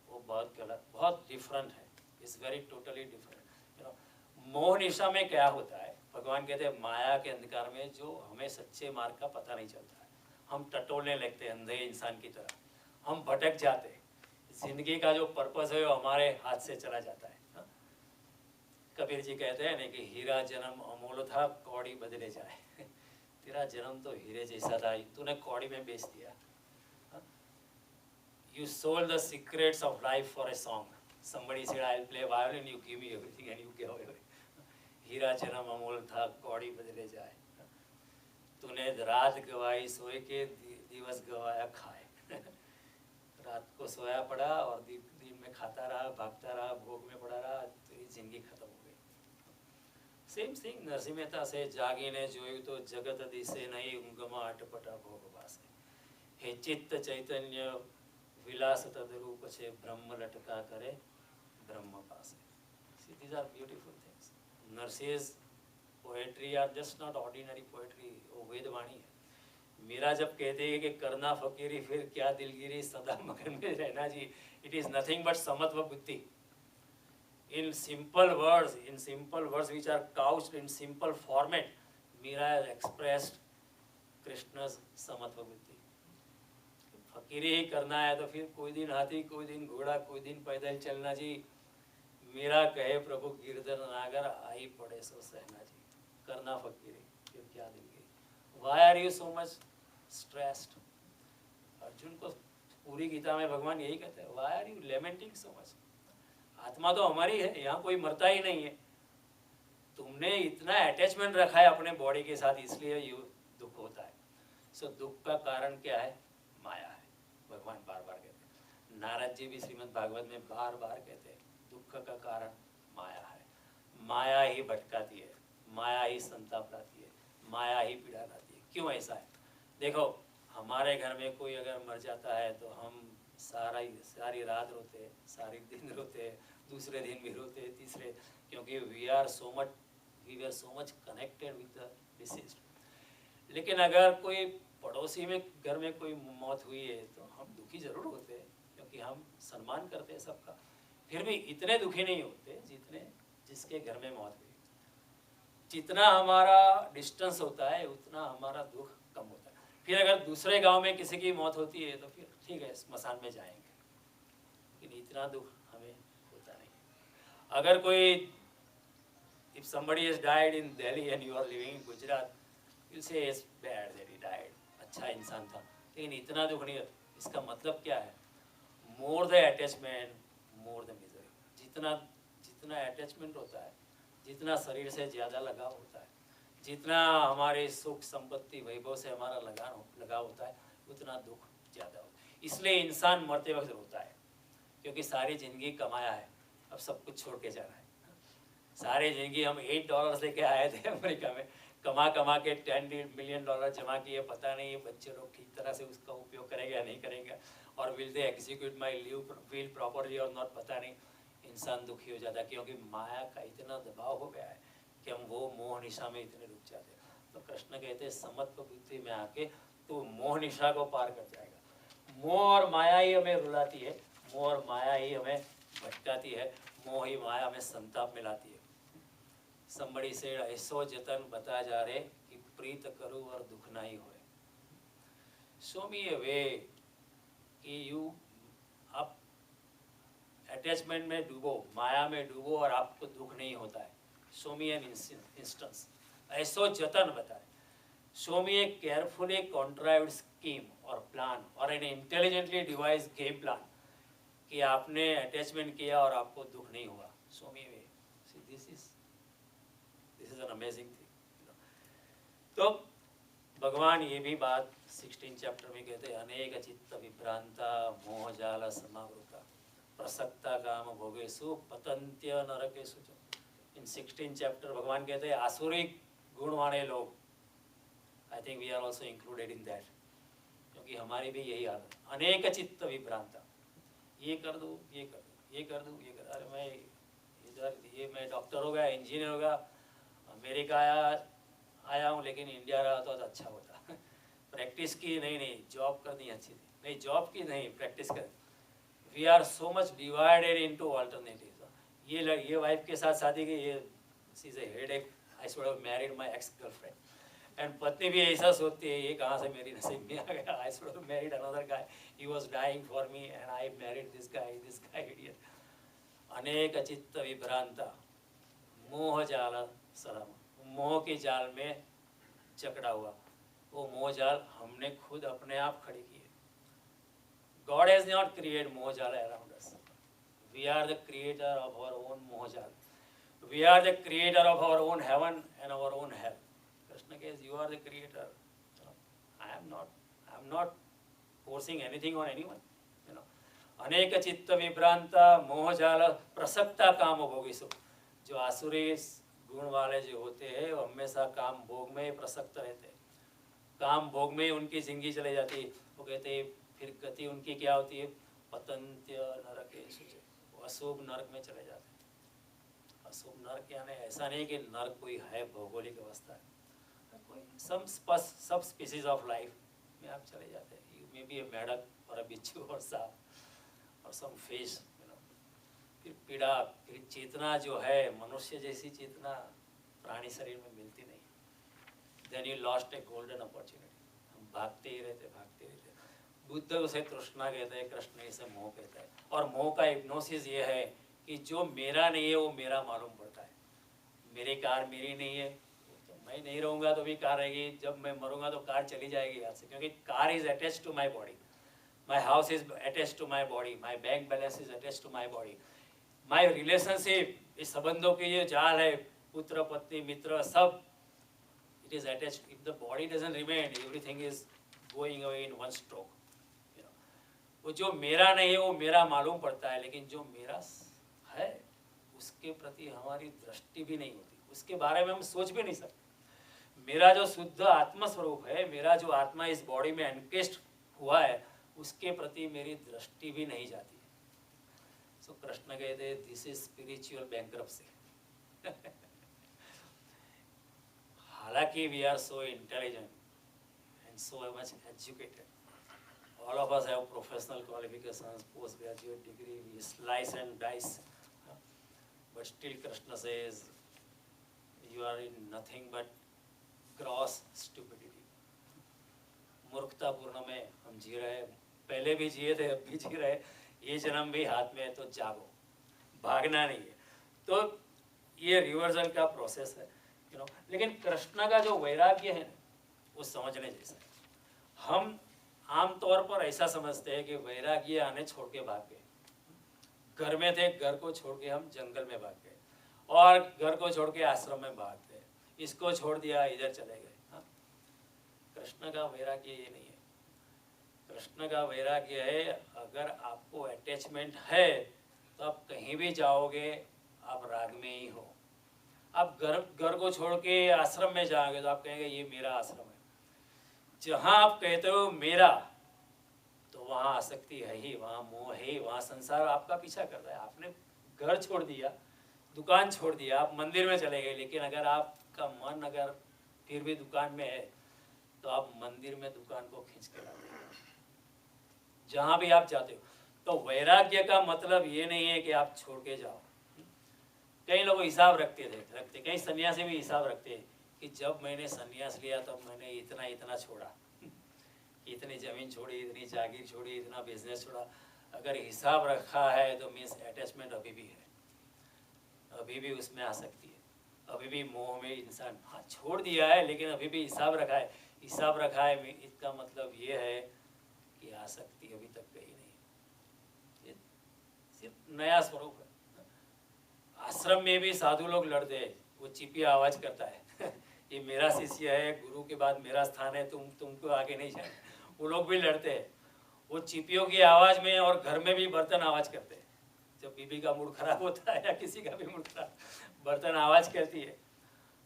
वो बहुत गलत, बहुत डिफरेंट है, इट्स वेरी टोटली डिफरेंट। मोह निशा में क्या होता है, भगवान कहते हैं माया के अंधकार में जो हमें सच्चे मार्ग का पता नहीं चलता है, हम टटोलने लगते हैं अंधे इंसान की तरह, हम भटक जाते हैं, जिंदगी का जो पर्पस है वो हमारे हाथ से चला जाता है। हा? कबीर जी कहते हैं ना कि हीरा जन्म अमूल था, कौड़ी बदले जाए। तेरा जन्म तो हीरे जैसा था, तूने कौड़ी में बेच दिया। You sold the secrets of life for a song. Somebody said, "I'll play violin, you give me everything," and you give away. हीरा जन्म अमूल था, कौड़ी बदले जाए। तूने रात गवाई सोए के, दिवस गवाया खाए। रात को सोया पड़ा और दिन में खाता रहा, भागता रहा, भोग में पड़ा रहा, तेरी जिंदगी खत्म हो गई। सेम थिंग नरसिंह मेहता से, जागीने जोयु तो जगत दिसे नहीं, उंगमा अटपटा भोग वासे। हे चित्त चैतन्य विलास तदरूप छे, ब्रह्म लटका करे ब्रह्म पासे। See, these are beautiful things. Nurses poetry are just not ordinary poetry, वो वेद वाणी है। मेरा जब कहते हैं कि करना फकीरी फिर क्या दिलगिरी, सदा मगन में रहना जी, it is nothing but समत्व बुद्धि। In simple words which are couched in simple format, Meera has expressed Krishna's samatva buddhi. फकीरी ही करना है तो फिर कोई दिन हाथी, कोई दिन घोड़ा, कोई दिन पैदल चलना जी। मेरा कहे प्रभु गिरधर नागर, आई पड़े सो सहना जी। करना फकीरी फिर क्या दिलगिरी। Why are you so much stressed? Arjun को पूरी गीता में भगवान यही कहते हैं, Why are you lamenting so much? आत्मा तो हमारी है, यहाँ कोई मरता ही नहीं है, तुमने इतना अटैचमेंट रखा है अपने बॉडी के साथ, इसलिए ये दुख होता है। सो दुख का कारण क्या है? माया है। भगवान बार बार कहते हैं, नारद जी भी श्रीमद् भागवत में बार बार कहते हैं दुख का कारण माया है। माया ही भटकाती है, माया ही संताप लाती है, माया ही पीड़ा लाती है। क्यों ऐसा है? देखो, हमारे घर में कोई अगर मर जाता है तो हम सारी रात रोते, सारी दिन रोते, दूसरे दिन भी रोते, तीसरे, क्योंकि we are so much connected with the deceased. लेकिन अगर कोई पड़ोसी में घर में कोई मौत हुई है तो हम दुखी जरूर होते हैं, क्योंकि हम सम्मान करते हैं सबका, फिर भी इतने दुखी नहीं होते जितने जिसके घर में मौत हुई। जितना हमारा डिस्टेंस होता है उतना हमारा दुख कम होता है। फिर अगर दूसरे गांव में किसी की मौत होती है तो फिर ठीक है, स्मशान में जाएंगे, लेकिन इतना दुख हमें होता नहीं। अगर कोई, if somebody has died in Delhi and you are living in Gujarat, you'll say it's bad that he died, अच्छा इंसान था, लेकिन इतना दुख नहीं। इसका मतलब क्या है? More the attachment, more the misery. जितना जितना अटैचमेंट होता है, जितना शरीर से ज़्यादा लगाव होता है, जितना हमारे सुख संपत्ति वैभव से हमारा लगाव होता है, उतना दुख ज़्यादा होता है। इसलिए इंसान मरते वक्त रोता है, क्योंकि सारी ज़िंदगी कमाया है, अब सब कुछ छोड़ के जाना है। सारी ज़िंदगी हम $8 लेके आए थे अमेरिका में, कमा कमा के $10 मिलियन जमा किए, पता नहीं ये बच्चे लोग ठीक तरह से उसका उपयोग करेंगे या नहीं करेंगे, और will they execute my leave properly और नॉट, पता नहीं। इंसान दुखी हो जाता है, क्योंकि माया का इतना दबाव हो गया है कि हम वो मोह निशा में इतने रुक जाते हैं। तो कृष्ण कहते हैं समत्व बुद्धि में आके तो मोह निशा को पार कर जाएगा। मोह और माया ही हमें रुलाती है, मोह और माया ही हमें भटकाती है, मोह ही माया में संताप में लाती है। Somebody said, ऐसो जतन बता जा रहे कि प्रीत करूँ और दुख ना ही होए। Show me a way कि you आप अटैचमेंट में डूबो, माया में डूबो और आपको दुख नहीं होता है। Show me an instance. ऐसो जतन बताए। Show me a carefully contrived scheme or plan or an intelligently devised game plan कि आपने अटैचमेंट किया और आपको दुख नहीं हुआ। Show me a way. See, this is an amazing thing. तो भगवान ये भी बात 16 चैप्टर में कहते हैं, अनेक चित्त विभ्रांता मोह जाल समावृता प्रसक्ता काम भोगेषु पतंत्य नरकेषु। इन 16 चैप्टर भगवान कहते हैं आसुरिक गुण वाले लोग, I think we are also included in that, क्योंकि हमारी भी यही हालत, अनेक चित्त विभ्रांता, ये कर दूँ, ये कर दूँ, ये कर दूँ, ये कर, अरे मैं इधर, ये मैं डॉक्टर हो गया, इंजीनियर हो गया, अमेरिका आया हूँ, लेकिन इंडिया रहा तो अच्छा होता। प्रैक्टिस की नहीं, जॉब करनी अच्छी थी, नहीं जॉब की नहीं, प्रैक्टिस कर। We are so much divided into alternatives. ये वाइफ के साथ शादी की, ये she is a headache, I should have married my ex girlfriend. And पत्नी भी ऐसा सोचती है, ये कहाँ से मेरी नसीब में आ गया, I should have married another guy, he was dying for me and I married this guy idiot. अनेक चित्त विभ्रांता मोह जाल सलाम, मोह के जाल में जकड़ा हुआ, वो मोह जाल हमने खुद अपने आप खड़ी की है। God has not created मोह जाल around us. We are the creator of our own मोह जाल. We are the creator of our own heaven and our own hell. Krishna says, you are the creator. I am not forcing anything on anyone. अनेक चित्त विभ्रांता मोह जाल प्रसक्ता काम भोगीसु। जो आसुरी गुण वाले जो होते हैं वो हमेशा काम भोग में प्रसक्त रहते हैं, काम भोग में उनकी जिंदगी चले जाती है। वो कहते हैं फिर गति उनकी क्या होती है, पतंत्य नरकेषु, वो अशुभ नरक में चले जाते हैं। अशुभ नरक यानी ऐसा नहीं कि नरक कोई है भौगोलिक अवस्था है, कोई सब स्पीसीज ऑफ लाइफ में आप चले जाते हैं। यू मे बी ए मेढक और अ बिच्छू और सांप और सम फिश। फिर पीड़ा, फिर चेतना जो है मनुष्य जैसी चेतना प्राणी शरीर में मिलती नहीं। Then you lost a golden opportunity. हम भागते ही रहते। बुद्ध उसे तृष्णा कहते हैं, कृष्ण इसे मोह कहता है। और मोह का हिप्नोसिस ये है कि जो मेरा नहीं है वो मेरा मालूम पड़ता है। मेरी कार मेरी नहीं है, तो मैं नहीं रहूँगा तो भी कार रहेगी, जब मैं मरूंगा तो कार चली जाएगी यहाँ से, क्योंकि car is attached to my body, my house is attached to my body, my bank balance is attached to my body, my relationship, इस संबंधों के ये जाल है, पुत्र पत्नी मित्र सब, it is attached. If the body doesn't remain, everything is going away in one stroke. वो जो मेरा नहीं है वो मेरा मालूम पड़ता है, लेकिन जो मेरा है उसके प्रति हमारी दृष्टि भी नहीं होती, उसके बारे में हम सोच भी नहीं सकते। मेरा जो शुद्ध आत्मा स्वरूप है, मेरा जो आत्मा इस बॉडी में एनकेस्ड हुआ है, उसके प्रति मेरी दृष्टि भी नहीं जाती है। सो कृष्ण कहते हैं दिस इज स्पिरिचुअल बैंक्रप्सी। हालांकि we are so intelligent and so much educated, all of us have professional qualifications, postgraduate degree, we slice and dice, but still Krishna says you are in nothing but gross stupidity. मूर्खता पूर्ण में हम जी रहे हैं, पहले भी जिए थे, अब भी जी रहे, ये जन्म भी हाथ में है तो जागो, भागना नहीं है। तो ये रिवर्सल का प्रोसेस है, लेकिन कृष्ण का जो वैराग्य है वो समझने जैसा है। हम आम तौर पर ऐसा समझते हैं कि वैराग्य आने छोड़ के भाग गए, घर में थे, घर को छोड़ के हम जंगल में भाग गए, और घर को छोड़ के आश्रम में भाग गए, इसको छोड़ दिया, इधर चले गए। हाँ? कृष्ण का वैराग्य ये नहीं है। कृष्ण का वैराग्य है, अगर आपको अटैचमेंट है तो आप कहीं भी जाओगे, आप राग में ही हो। आप घर को छोड़ के आश्रम में जाओगे तो आप कहेंगे ये मेरा आश्रम है। जहाँ आप कहते हो मेरा, तो वहाँ आसक्ति है ही, वहाँ मोह है ही, वहाँ संसार आपका पीछा कर रहा है। आपने घर छोड़ दिया, दुकान छोड़ दिया, आप मंदिर में चले गए, लेकिन अगर आपका मन अगर फिर भी दुकान में है तो आप मंदिर में दुकान को खींच के लाते हो, जहाँ भी आप जाते हो। तो वैराग्य का मतलब ये नहीं है कि आप छोड़ के जाओ। कई लोग हिसाब रखते कई सन्यासी भी हिसाब रखते हैं कि जब मैंने सन्यास लिया तब मैंने इतना इतना छोड़ा, इतनी ज़मीन छोड़ी, इतनी जागीर छोड़ी, इतना बिजनेस छोड़ा। अगर हिसाब रखा है तो मीन्स अटैचमेंट अभी भी है, अभी भी उसमें आ सकती है, अभी भी मोह में इंसान, हाँ छोड़ दिया है लेकिन अभी भी हिसाब रखा है। हिसाब रखा है इसका मतलब ये है कि आसक्ति अभी तक गई नहीं, सिर्फ नया स्वरूप है। आश्रम में भी साधु लोग लड़ते हैं, वो चिपिया आवाज करता है ये मेरा शिष्य है, गुरु के बाद मेरा स्थान है, तुमको आगे नहीं जाना। वो लोग भी लड़ते हैं, वो चिपियों की आवाज में, और घर में भी बर्तन आवाज करते हैं। जब बीबी का मूड खराब होता है या किसी का भी मूड खराब, बर्तन आवाज करती है।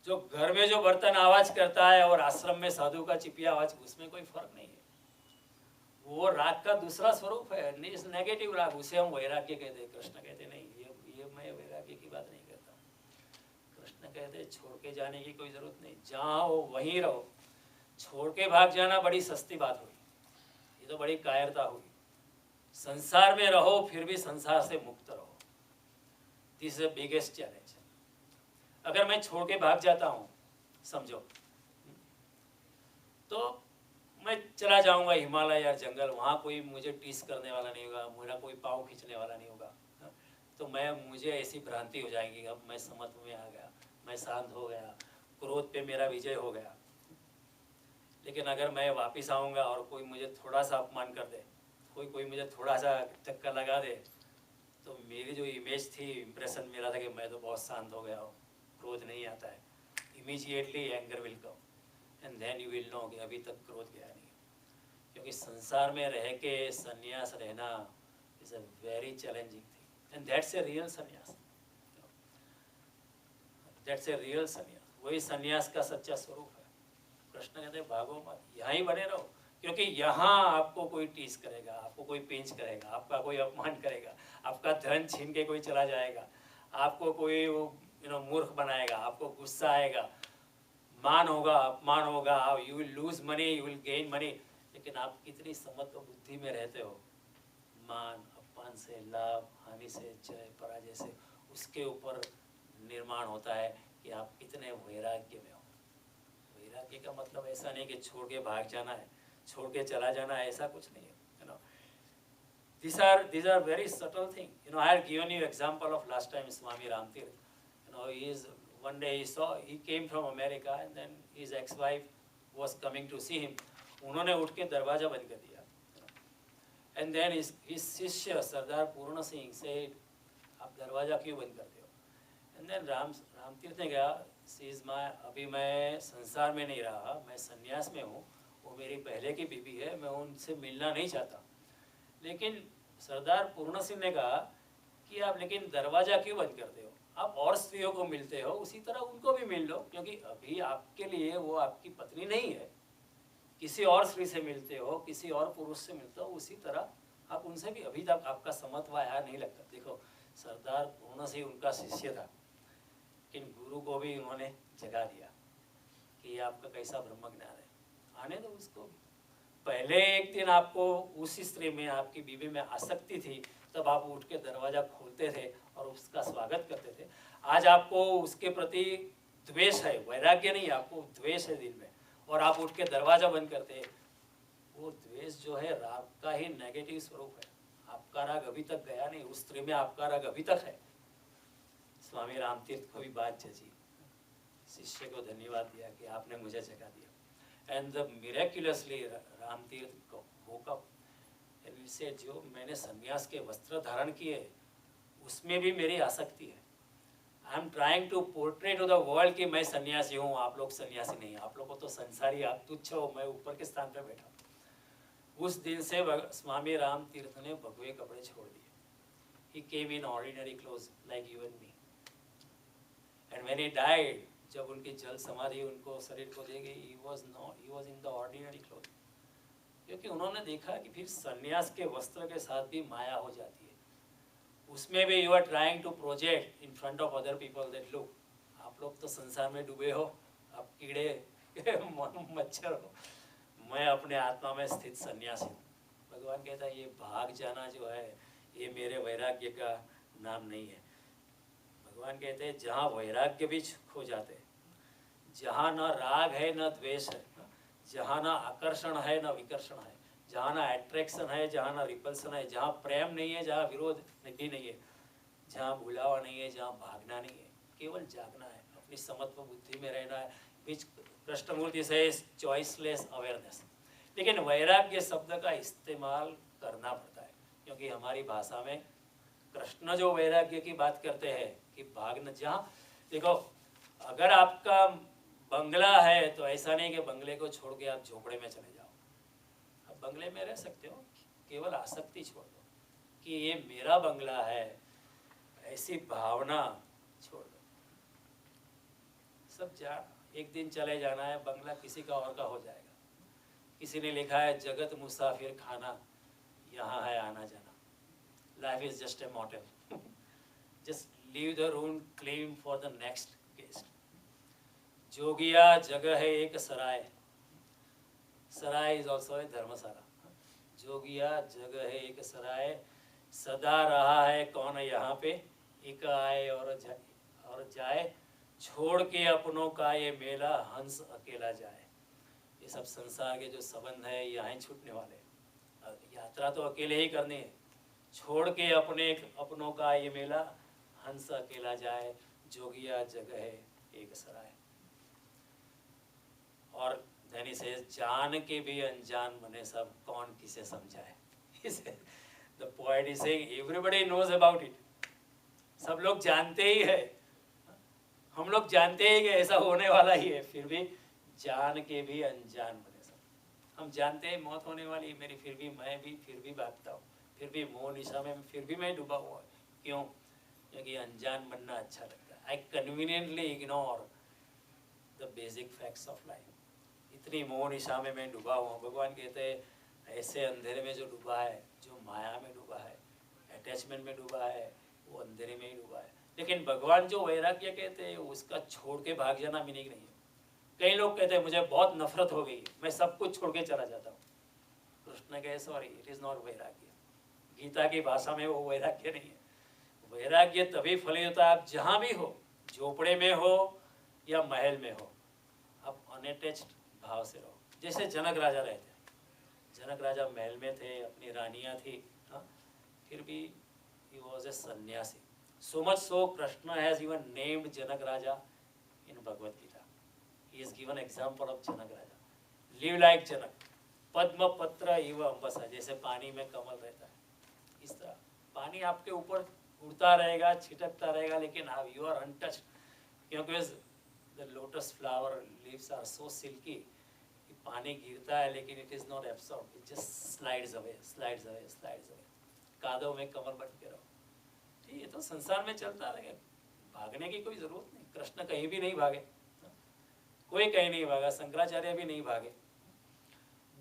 जो घर में जो बर्तन आवाज करता है और आश्रम में साधु का चिपिया आवाज, उसमें कोई फर्क नहीं है। वो राग का दूसरा स्वरूप है, नेगेटिव राग, उसे हम वैराग्य कहते हैं। कृष्ण कहते नहीं, ये मैं वैराग्य की बात नहीं करता। कृष्ण कहते छोड़ के जाने की कोई जरूरत नहीं, जहाँ हो वहीं रहो। छोड़ के भाग जाना बड़ी सस्ती बात हुई, ये तो बड़ी कायरता हुई। संसार में रहो फिर भी संसार से मुक्त रहो, this is the biggest challenge. अगर मैं छोड़ के भाग जाता हूँ समझो, तो मैं चला जाऊंगा हिमालय या जंगल, वहाँ कोई मुझे टीस करने वाला नहीं होगा, मेरा कोई पाँव खींचने वाला नहीं होगा। तो मुझे ऐसी भ्रांति हो जाएगी, अब मैं समत्व में आ गया, मैं शांत हो गया, क्रोध पे मेरा विजय हो गया। लेकिन अगर मैं वापस आऊँगा और कोई मुझे थोड़ा सा अपमान कर दे, कोई मुझे थोड़ा सा चक्कर लगा दे, तो मेरी जो इमेज थी, इम्प्रेशन मेरा था कि मैं तो बहुत शांत हो गया हूँ, क्रोध नहीं आता है, immediately anger will come and then you will know कि अभी तक क्रोध गया नहीं। क्योंकि संसार में रह के संन्यास रहना is a very challenging thing, and that's a real संन्यास, दैट्स ए रियल संन्यास। वही संन्यास का सच्चा स्वरूप है। कृष्ण कहते हैं भागो मत, यहाँ ही बने रहो, क्योंकि यहाँ आपको कोई टीस करेगा, आपको कोई पिंच करेगा, आपका कोई अपमान करेगा, आपका धन छीन के कोई चला जाएगा, आपको कोई मूर्ख बनाएगा, आपको गुस्सा आएगा, मान होगा, अपमान होगा, you will lose money, you will gain money. लेकिन आप कितनी समत्व बुद्धि में रहते हो, मान अपमान से, लाभ हानि से, जय पराजय से, उसके ऊपर निर्माण होता है कि आप कितने वैराग्य में हो। वैराग्य का मतलब ऐसा नहीं कि छोड़ के भाग जाना है, छोड़ के चला जाना है, ऐसा कुछ नहीं है। These are very subtle things. I had given you example of last time Swami Ramtirth. One day he came from America and then his ex-wife was coming to see him. उन्होंने उठ के दरवाजा बंद कर दिया. And then his शिष्य सरदार पूर्ण Singh said, आप दरवाजा क्यों बंद करते हो? And then रामतीर्थ ने कहा, अभी मैं संसार में नहीं रहा, मैं संन्यास में हूँ, वो मेरी पहले की बीबी है, मैं उनसे मिलना नहीं चाहता। लेकिन सरदार पूर्ण सिंह ने कहा कि आप लेकिन दरवाजा क्यों बंद करते हो? आप और स्त्रियों को मिलते हो, उसी तरह उनको भी मिल लो, क्योंकि अभी आपके लिए वो आपकी पत्नी नहीं है। किसी और स्त्री से मिलते हो, किसी और पुरुष से मिलते हो, उसी तरह आप उनसे भी, अभी तक आपका समत्व आया नहीं लगता। देखो, सरदार पूर्ण सिंह उनका शिष्य था, लेकिन गुरु को भी उन्होंने जगा दिया कि आपका कैसा ब्रह्म ज्ञान है, आने दो उसको। पहले एक दिन आपको उसी स्त्री में, आपकी बीवी में आसक्ति थी, तब आप उठ के दरवाजा खोलते थे और उसका स्वागत करते थे। आज आपको उसके प्रति द्वेष है, वैराग्य नहीं, आपको द्वेष है दिल में, और आप उठ के दरवाजा बंद करते हैं। वो द्वेष जो है राग का ही नेगेटिव स्वरूप है। आपका राग अभी तक गया नहीं, उस स्त्री में आपका राग अभी तक है। स्वामी रामतीर्थ को भी बात जची, शिष्य को धन्यवाद दिया कि आपने मुझे जगा दिया। And miraculously Ramtirth woke up and he said, जो मैंने संन्यास के वस्त्र धारण किए, उसमें भी मेरी आसक्ति है। I am trying to portray to the world कि मैं सन्यासी हूँ, आप लोग सन्यासी नहीं, आप लोगों को तो संसारी, आप तुच्छ हो, मैं ऊपर के स्थान पर बैठा हूँ। उस दिन से स्वामी राम तीर्थ ने भगवे कपड़े छोड़ दिए। He came in ordinary clothes like you and me. And when he died, जब उनकी जल समाधि उनको शरीर को दी गई, he was in the ordinary clothes. क्योंकि उन्होंने देखा कि फिर सन्यास के वस्त्र के साथ भी माया हो जाती है। उसमें भी you are trying to project in front of other people that look, आप लोग तो संसार में डूबे हो, आप कीड़े मच्छर हो, मैं अपने आत्मा में स्थित सन्यासी हूँ। भगवान कहता है ये भाग जाना जो है ये मेरे वैराग्य का नाम नहीं है। भगवान कहते हैं जहाँ वैराग्य भी खो जाते हैं, जहाँ न राग है न द्वेष है, जहाँ न आकर्षण है न विकर्षण है, जहाँ न अट्रैक्शन है, जहाँ न रिपल्सन है, जहाँ प्रेम नहीं है, जहाँ विरोध भी नहीं है, जहाँ भुलावा नहीं है, जहाँ भागना नहीं है, केवल जागना है, अपनी समत्व बुद्धि में रहना है, विच कृष्णमूर्ति से चॉइसलेस अवेयरनेस। लेकिन वैराग्य शब्द का इस्तेमाल करना पड़ता है, क्योंकि हमारी भाषा में कृष्ण जो वैराग्य की बात करते हैं कि भागना, जहाँ देखो अगर आपका बंगला है तो ऐसा नहीं कि बंगले को छोड़ के आप झोपड़े में चले जाओ, आप बंगले में रह सकते हो, केवल आसक्ति छोड़ दो कि ये मेरा बंगला है, ऐसी भावना छोड़ दो। सब जा एक दिन चले जाना है, बंगला किसी का और का हो जाएगा। किसी ने लिखा है जगत मुसाफिर खाना, यहाँ है आना जाना। Life is just a motel. Just leave the room clean for the next guest. जोगिया जगह है एक सराय, सराय is also a धर्मशाला। जोगिया जगह है एक सराय, सदा रहा है कौन यहाँ पे, एक आए और जाए, छोड़ के अपनों का ये मेला हंस अकेला जाए। ये सब संसार के जो संबंध है यहाँ छूटने वाले, यात्रा तो अकेले ही करनी है। छोड़ के अपनों का ये मेला हंस अकेला जाए, जोगिया जगह है एक सराय। और धनी से जान के भी अनजान बने सब, कौन किसे समझाए। The poet is saying everybody knows about it. सब लोग जानते ही है, हम लोग जानते ही कि ऐसा होने वाला ही है, फिर भी जान के भी अनजान बने सब। हम जानते हैं मौत होने वाली, मेरी फिर भी भागता हूँ, फिर भी मोह निशा में फिर भी मैं डूबा हुआ। क्यों? क्योंकि अनजान बनना अच्छा लगता है। I conveniently ignore the basic facts of life. इतनी मोह निशा में मैं डूबा हुआ। भगवान कहते हैं ऐसे अंधेरे में जो डूबा है, जो माया में डूबा है, अटैचमेंट में डूबा है, वो अंधेरे में ही डूबा है। लेकिन भगवान जो वैराग्य कहते हैं उसका छोड़ के भाग जाना मीनिंग नहीं है। कई लोग कहते हैं मुझे बहुत नफरत हो गई, मैं सब कुछ छोड़ के चला जाता हूँ। कृष्ण कहे सॉरी, इट इज नॉट वैराग्य। गीता की भाषा में वो वैराग्य नहीं है। वैराग्य तभी फलित होता है आप जहाँ भी हो, झोपड़े में हो या महल में हो, आप अनअटैच्ड भाव से रहो। जैसे जनक राजा रहते हैं, जनक राजा महल में थे, अपनी रानियाँ थी, फिर भी he was a sannyasi. So much so Krishna has even named Janak Raja in Bhagavad Gita. He has given example of Janak Raja. Live like Janak. पद्म पत्र इव अम्बसा, जैसे पानी में कमल रहता है, इस तरह पानी आपके ऊपर उड़ता रहेगा, छिटकता रहेगा, लेकिन आप यू आर अनटच्ड, क्योंकि the lotus flower leaves are so silky. पानी गिरता है लेकिन it is not absorb, it just slides away, slides away, slides away. कादव में कमल बन के रहो। ठीक, ये तो संसार में चलता रहेगा, भागने की कोई जरूरत नहीं। कृष्ण कहीं भी नहीं भागे, कोई कहीं नहीं भागा, शंकराचार्य भी नहीं भागे,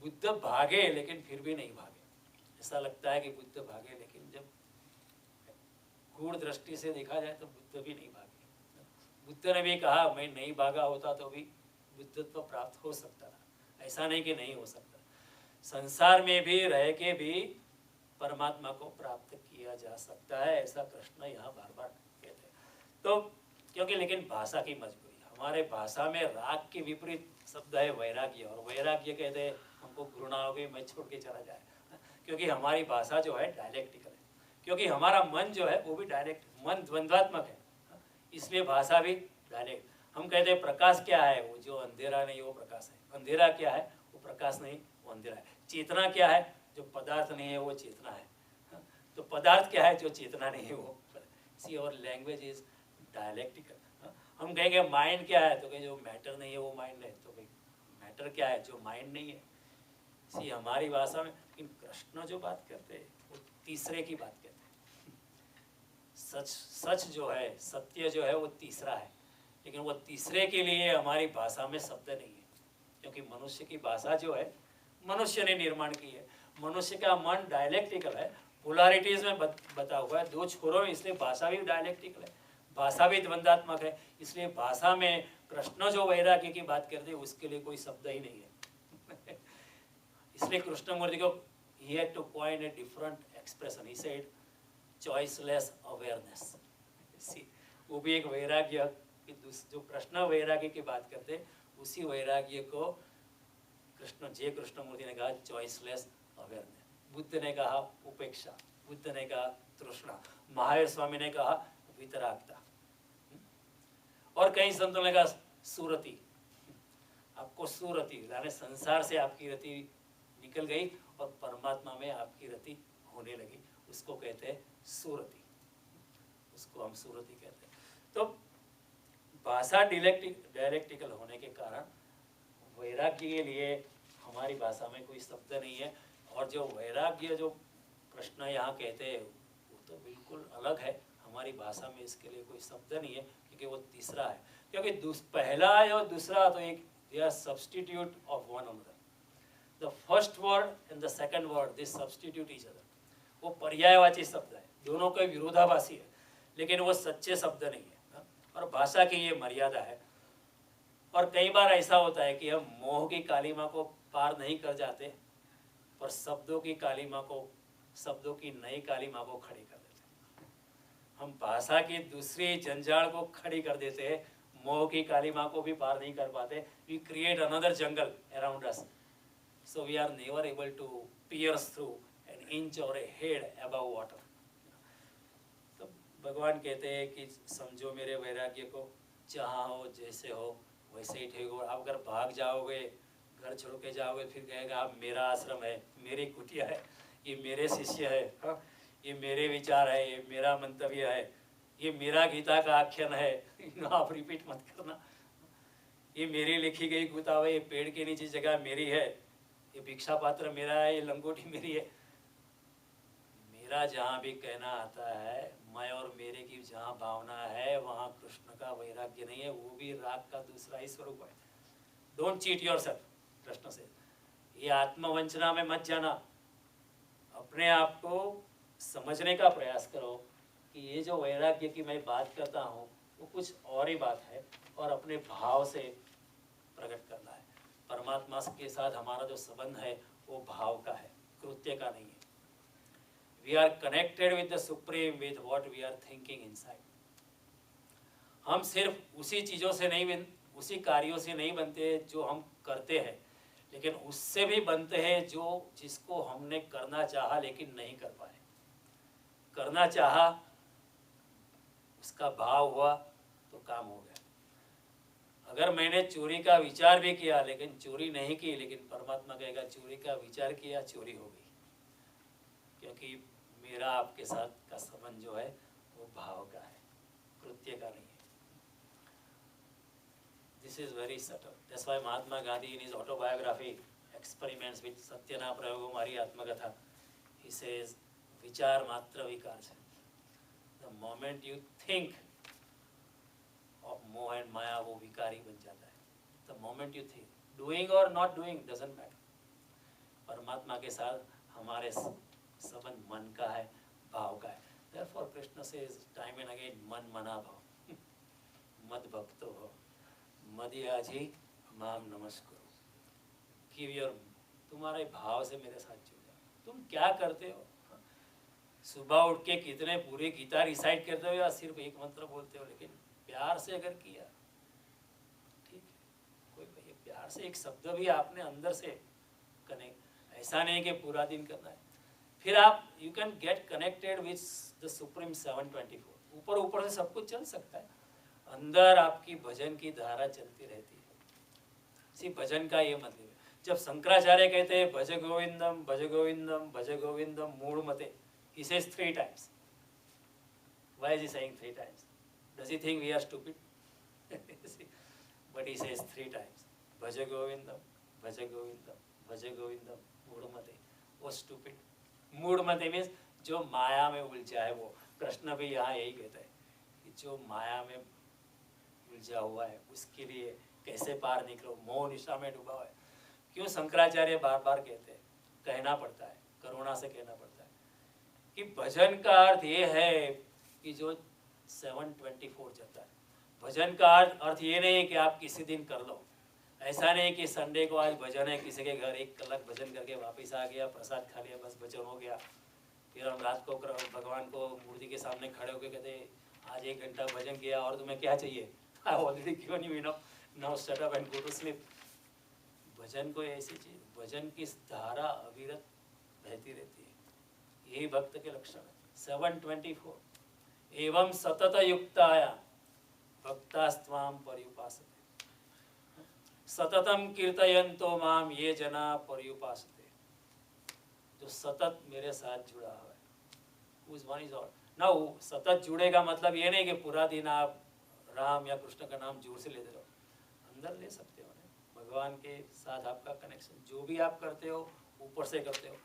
बुद्ध भागे लेकिन फिर भी नहीं भागे। ऐसा लगता है कि बुद्ध भागे, लेकिन जब गूढ़ दृष्टि से देखा जाए तो बुद्ध भी नहीं भागे। बुद्ध ने भी कहा मैं नहीं भागा होता तो भी बुद्धत्व प्राप्त हो सकता था, ऐसा नहीं कि नहीं हो सकता। संसार में भी रह के भी परमात्मा को प्राप्त किया जा सकता है, ऐसा कृष्ण यहाँ बार बार कहते हैं। तो क्योंकि लेकिन भाषा की मजबूरी, हमारे भाषा में राग के विपरीत शब्द है वैराग्य, और वैराग्य कहते हैं हमको घृणा हो गई, मैं छोड़ के चला जाए, क्योंकि हमारी भाषा जो है डायलेक्टिकल है, क्योंकि हमारा मन जो है वो भी डायरेक्ट, मन द्वंद्वात्मक है, इसलिए भाषा भी डायरेक्ट। हम कहते हैं प्रकाश क्या है, वो जो अंधेरा नहीं वो प्रकाश है, अंधेरा क्या है वो प्रकाश नहीं वो अंधेरा है। चेतना क्या है, जो पदार्थ नहीं है वो चेतना है, तो पदार्थ क्या है, जो चेतना नहीं है वो। See our language is dialectical. हम कहेंगे माइंड क्या है, तो कहें जो मैटर नहीं है वो माइंड है, तो भाई मैटर क्या है जो माइंड नहीं है। सी हमारी भाषा में, लेकिन कृष्ण जो बात करते हैं वो तीसरे की बात कहते हैं। सच जो है, सत्य जो है वो तीसरा है, लेकिन वो तीसरे के लिए हमारी भाषा में शब्द नहीं है, क्योंकि मनुष्य की भाषा जो है मनुष्य ने निर्माण की है। मनुष्य का मन डायलेक्टिकल है, पोलैरिटीज में बता हुआ है, दो छोरों में, इसलिए भाषा भी डायलेक्टिकल है, भाषा भी द्वंद्वात्मक है। इसलिए भाषा में कृष्ण जो वैराग्य की बात करते हैं उसके लिए कोई शब्द ही नहीं है। इसलिए कृष्णमूर्ति को he had to coin a different expression. He said choiceless awareness. See, वो भी एक वैराग्य, जो कृष्ण वैराग्य की बात करते हैं उसी वैराग्य को कृष्णमूर्ति ने कहा चॉइसलेस अवेयरनेस। बुद्ध ने कहा उपेक्षा, बुद्ध ने कहा तृष्णा, महावीर स्वामी ने कहा वितरागता, और कई संतों ने कहा सुरति। आपको सुरति यानी संसार से आपकी रति निकल गई और परमात्मा में आपकी रति होने लगी, उसको कहते हैं सुरति, उसको हम सुरति कहते हैं। तो भाषा डायलेक्टिकल होने के कारण वैराग्य के लिए हमारी भाषा में कोई शब्द नहीं है। और जो वैराग्य जो कृष्ण यहाँ कहते हैं वो तो बिल्कुल अलग है, हमारी भाषा में इसके लिए कोई शब्द नहीं है, क्योंकि वो तीसरा है। क्योंकि पहला और दूसरा तो एक they are substitute of one another. The first word and the second word this substitute each other. वो पर्यायवाची शब्द है, दोनों के विरोधाभासी है, लेकिन वो सच्चे शब्द नहीं है। और भाषा की ये मर्यादा है। और कई बार ऐसा होता है कि हम मोह की कालीमा को पार नहीं कर जाते, पर शब्दों की कालीमा को, शब्दों की नई कालीमा को खड़ी कर देते हैं। हम भाषा की दूसरी जंजाल को खड़ी कर देते हैं, मोह की कालीमा को भी पार नहीं कर पाते। We create another jungle around us, so we are never able to pierce through an inch or a head above water. तो भगवान कहते हैं कि समझो मेरे वैराग्य को, जहाँ हो जैसे हो वैसे ही ठीक हो। आप अगर भाग जाओगे, घर छोड़ के जाओगे, फिर कहेगा आप मेरा आश्रम है, मेरी कुटिया है, ये मेरे शिष्य है, हाँ, ये मेरे विचार है, ये मेरा मंतव्य है, ये मेरा गीता का आख्यान है, आप रिपीट मत करना, ये मेरी लिखी गई किताब है, ये पेड़ के नीचे जगह मेरी है, ये भिक्षा पात्र मेरा है, ये लंगोटी मेरी है। मेरा जहाँ भी कहना आता है, मैं और मेरे की जहाँ भावना है वहाँ कृष्ण का वैराग्य नहीं है, वो भी राग का दूसरा ही स्वरूप है। डोंट चीट योरसेल्फ, कृष्ण से ये आत्मवंचना में मत जाना। अपने आप को समझने का प्रयास करो कि ये जो वैराग्य की मैं बात करता हूँ वो कुछ और ही बात है, और अपने भाव से प्रकट करना है। परमात्मा के साथ हमारा जो संबंध है वो भाव का है, कृत्य का नहीं है। We are connected with the Supreme with what we are thinking inside. हम सिर्फ उसी चीज़ों से नहीं उसी कार्यों से नहीं बनते जो हम करते हैं, लेकिन उससे भी बनते हैं जो जिसको हमने करना चाहा लेकिन नहीं कर पाए। करना चाहा, उसका भाव हुआ तो काम हो गया। अगर मैंने चोरी का विचार भी किया लेकिन चोरी नहीं की, लेकिन परमात्मा कहेगा चोरी का विचार किया, चोरी हो गई, क्योंकि मेरा आपके साथ का संबंध जो है वो भाव का है, कृत्य का नहीं है। This is very subtle. That's why Mahatma Gandhi in his autobiography experiments with सत्यना प्रयोग हमारी आत्मकथा, ही सेज विचार मात्र विकार है। The moment you think of moh and maya वो विकारी बन जाता है। The moment you think, doing और नॉट डूइंग डजंट मैटर। परमात्मा के साथ हमारे संबंध मन का है, भाव का है। Therefore Krishna says time and again मन मना भाव, मद भक्तो हो, मदियाजी माम नमस्कुरु। Give your, तुम्हारे भाव से मेरे साथ जुड़ जाओ। तुम क्या करते हो? सुबह उठ के कितने पूरे गीता रिसाइट करते हो या सिर्फ एक मंत्र बोलते हो, लेकिन प्यार से अगर किया ठीक है, कोई भाई प्यार से एक शब्द भी आपने अंदर से कनेक्ट, ऐसा नहीं कि पूरा दिन करना है। फिर आप you can get connected with the supreme 724। ऊपर ऊपर से सब कुछ चल सकता है, अंदर आपकी भजन की धारा चलती रहती है। सिर्फ भजन का ये मतलब है, जब शंकराचार्य कहते हैं भज गोविंदम भज गोविंदम भज गोविंदम मूढ़ मते, he says 3 times, Why is he saying 3 times? Does he think we are stupid? But he says 3 times. Bhaja Govindam, Bhaja Govindam, Bhaja Govindam, Moodmate. वो stupid. मूढ़मते means जो माया में उलझा है वो. कृष्ण भी यहाँ यही कहता है कि जो माया में उलझा हुआ है उसके लिए कैसे पार निकलो, मोह निशा में डूबा हुआ है. क्यों शंकराचार्य बार बार कहते हैं, कहना पड़ता है, करुणा से कहना पड़ता है कि भजन का अर्थ ये है कि जो 724 जाता है. भजन का अर्थ ये नहीं है कि आप किसी दिन कर लो. ऐसा नहीं कि संडे को आज भजन है, किसी के घर 1 कलाक भजन करके वापस आ गया, प्रसाद खा लिया, बस भजन हो गया. फिर हम रात को भगवान को मूर्ति के सामने खड़े होकर कहते आज 1 घंटा भजन किया और तुम्हें क्या चाहिए? I already given you enough, now shut up and go to sleep. भजन को ऐसी चीज, भजन की धारा अविरत बहती रहती है. यही भक्त के लक्षण है. 724 एवं सतत युक्ताया भक्तास्त्वां पर्युपासते सततम कीर्तयन्तो माम ये जना पर्युपासते. जो सतत मेरे साथ जुड़ा हुआ है, उस वन इज ऑल. नाउ सतत जुड़ेगा मतलब ये नहीं कि पूरा दिन आप राम या कृष्ण का नाम जोर से लेते रहो. अंदर ले सकते हो भगवान के साथ आपका कनेक्शन. जो भी आप करते हो ऊपर से करते हो.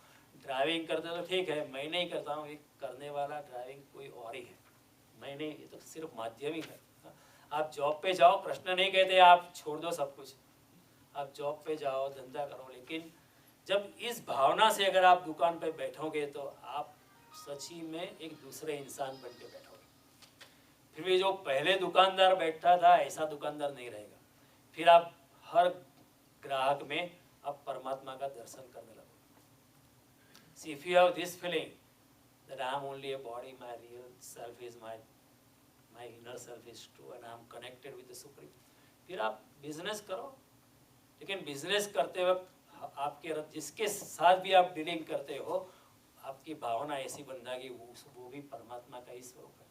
ड्राइविंग करते हो तो ठीक है, मैं नहीं करता हूँ, एक करने वाला ड्राइविंग कोई और ही है, मैं नहीं, ये तो सिर्फ माध्यम ही है. आप जॉब पे जाओ, कृष्ण नहीं कहते आप छोड़ दो सब कुछ. आप जॉब पे जाओ, धंधा करो, लेकिन जब इस भावना से अगर आप दुकान पे बैठोगे तो आप सच्ची में एक दूसरे इंसान बन के बैठोगे. फिर भी जो पहले दुकानदार बैठा था ऐसा दुकानदार नहीं रहेगा. फिर आप हर ग्राहक में आप परमात्मा का दर्शन करने लगोगे. See, if you have this feeling that I am only a body, my real self is my inner self is true and I am connected with the Supreme, फिर आप बिजनेस करो. लेकिन बिजनेस करते वक्त आपके जिसके साथ भी आप डीलिंग करते हो, आपकी भावना ऐसी बनना कि वो भी परमात्मा का ही स्वरूप है.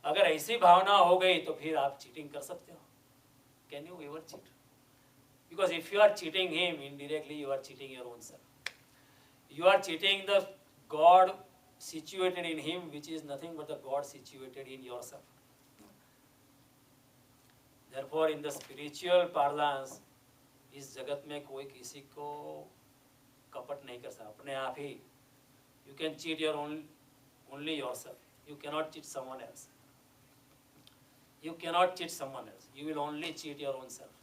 अगर ऐसी भावना हो गई तो फिर आप चीटिंग कर सकते हो. Can you ever cheat? Because if you are cheating him, indirectly you are cheating your own self. You are cheating the God situated in him, which is nothing but the God situated in yourself. Therefore, in the spiritual parlance, इस जगत में कोई किसी को कपट नहीं कर सकता. अपने आप ही you can cheat your only yourself. You cannot cheat someone else. You cannot cheat someone else. You will only cheat your own self.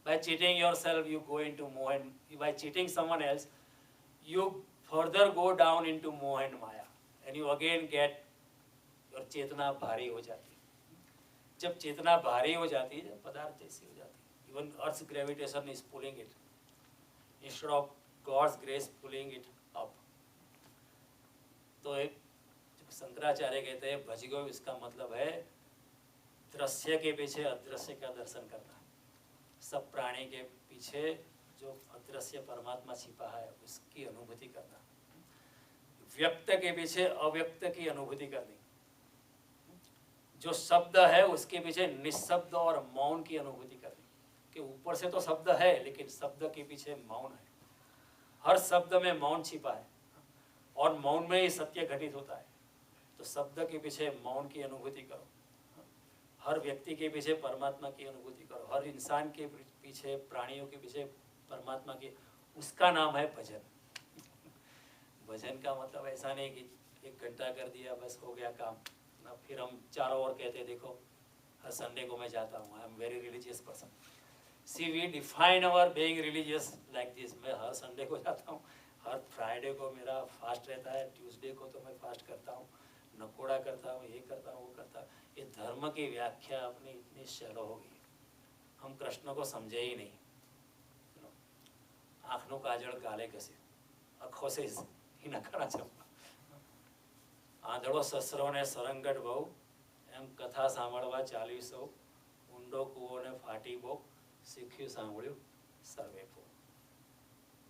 By cheating yourself, you go into moh and by cheating someone else, you further go down into moh and maya, and you again get your चेतना भारी हो जाती है. जब चेतना भारी हो जाती है, पदार्थ जैसी हो जाती है. Even Earth's gravitation is pulling it instead of God's grace pulling it up. तो एक शंकराचार्य कहते हैं भजगो, इसका मतलब है दृश्य के पीछे अदृश्य का दर्शन करना. सब प्राणी के पीछे जो अदृश्य परमात्मा छिपा है उसकी अनुभूति करना. व्यक्त के पीछे अव्यक्त की अनुभूति करनी. जो शब्द है उसके पीछे निशब्द और मौन की अनुभूति करनी. कि ऊपर से तो शब्द है लेकिन शब्द के पीछे मौन है. हर शब्द में मौन छिपा है और मौन में ही सत्य घटित होता है. तो शब्द के पीछे मौन की अनुभूति करो. हर व्यक्ति के पीछे परमात्मा की अनुभूति करो. हर इंसान के पीछे, प्राणियों के पीछे परमात्मा की, उसका नाम है भजन. भजन का मतलब ऐसा नहीं कि 1 घंटा कर दिया बस हो गया काम ना. फिर हम चारों ओर कहते देखो हर संडे को मैं जाता हूँ, I am very religious person. See we define our being religious like this. मैं हर संडे को जाता हूँ, हर फ्राइडे को मेरा फास्ट रहता है, ट्यूसडे को तो मैं फास्ट करता हूँ, नकोड़ा करता हूँ, ये करता हूँ, वो करता हूँ. ये धर्म की व्याख्या अपनी इतनी शैलो हो गई, हम कृष्ण को समझे ही नहीं. आँखનું કાજળ ગાલે કસે આંખો से ही નકારા ચંપા. આંધળો સસરો ને સરંગટ બહુ, એમ કથા સાંભળવા ચાલ્યું સૌ. ઊંડો કૂવો ને ફાટી બહુ, શીખ્યું સાંભળ્યું સર્વે પો.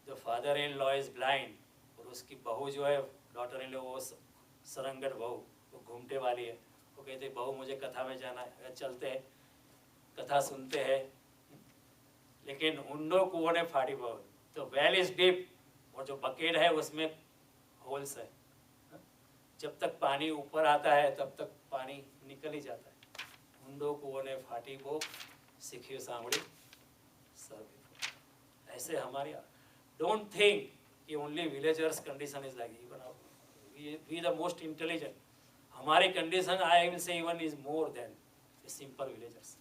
The father-in-law is blind और उसकी बहू जो है, डॉटर-इन-लॉ, वो सरंगट बहू, वो घूमटे वाली है. वो कहते बहू मुझे कथा में जाना है. चलते हैं, कथा सुनते हैं, लेकिन ऊंडो कुओं ने फाड़ी बहू. तो वेल इज डीप और जो बकेट है उसमें होल्स है. जब तक पानी ऊपर आता है तब तक पानी निकल ही जाता है। ऊंडो कुओं फाटी बोक सीखियो सांवड़ी सर्व। ऐसे हमारे डोंट थिंक कि only villagers condition is like, even we the most intelligent, हमारी condition I will say even is more than the simple villagers.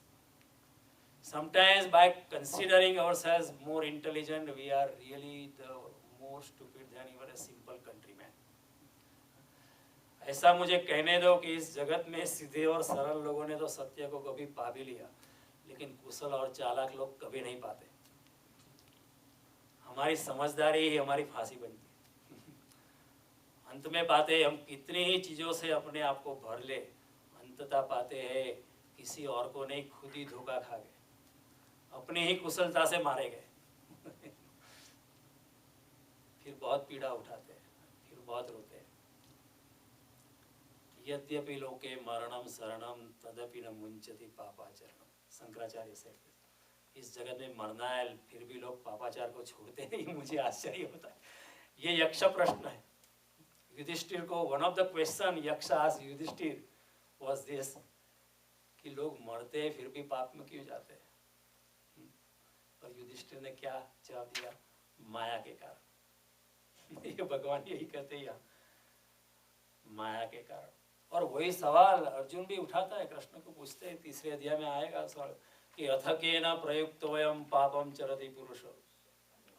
Sometimes by considering ourselves more intelligent, we are really the more stupid than even a simple countryman. ऐसा मुझे कहने दो कि इस जगत में सीधे और सरल लोगों ने तो सत्य को कभी पा भी लिया, लेकिन कुशल और चालाक लोग कभी नहीं पाते। हमारी समझदारी ही हमारी फांसी बनती है। अंत में पाते हम कितनी ही चीज़ों से अपने आप को भर ले, अंततः पाते हैं किसी और को नहीं, खुद ही धोखा खा गए, अपनी ही कुशलता से मारे गए। फिर बहुत पीड़ा उठाते हैं, फिर बहुत रोते हैं। यद्यपि लोके मरणम शरणम तदपि न मुंचति पापाचरणम, शंकराचार्य से इस जगत में मरना है फिर भी लोग पापाचार को छोड़ते नहीं, मुझे आश्चर्य होता है। ये यक्ष प्रश्न है युधिष्ठिर को। वन ऑफ द क्वेश्चन यक्ष आस्क्ड युधिष्ठिर वाज दिस कि लोग मरते हैं फिर भी पाप में क्यों जाते हैं? और युधिष्ठिर ने क्या जवाब दिया? माया के कारण। ये भगवान यही कहते हैं, माया के कारण। और वही सवाल अर्जुन भी उठाता है, कृष्ण को पूछते हैं, 3 अध्याय में आएगा सवाल कि अथ केन प्रयुक्तोऽयं पापं चरति पुरुषो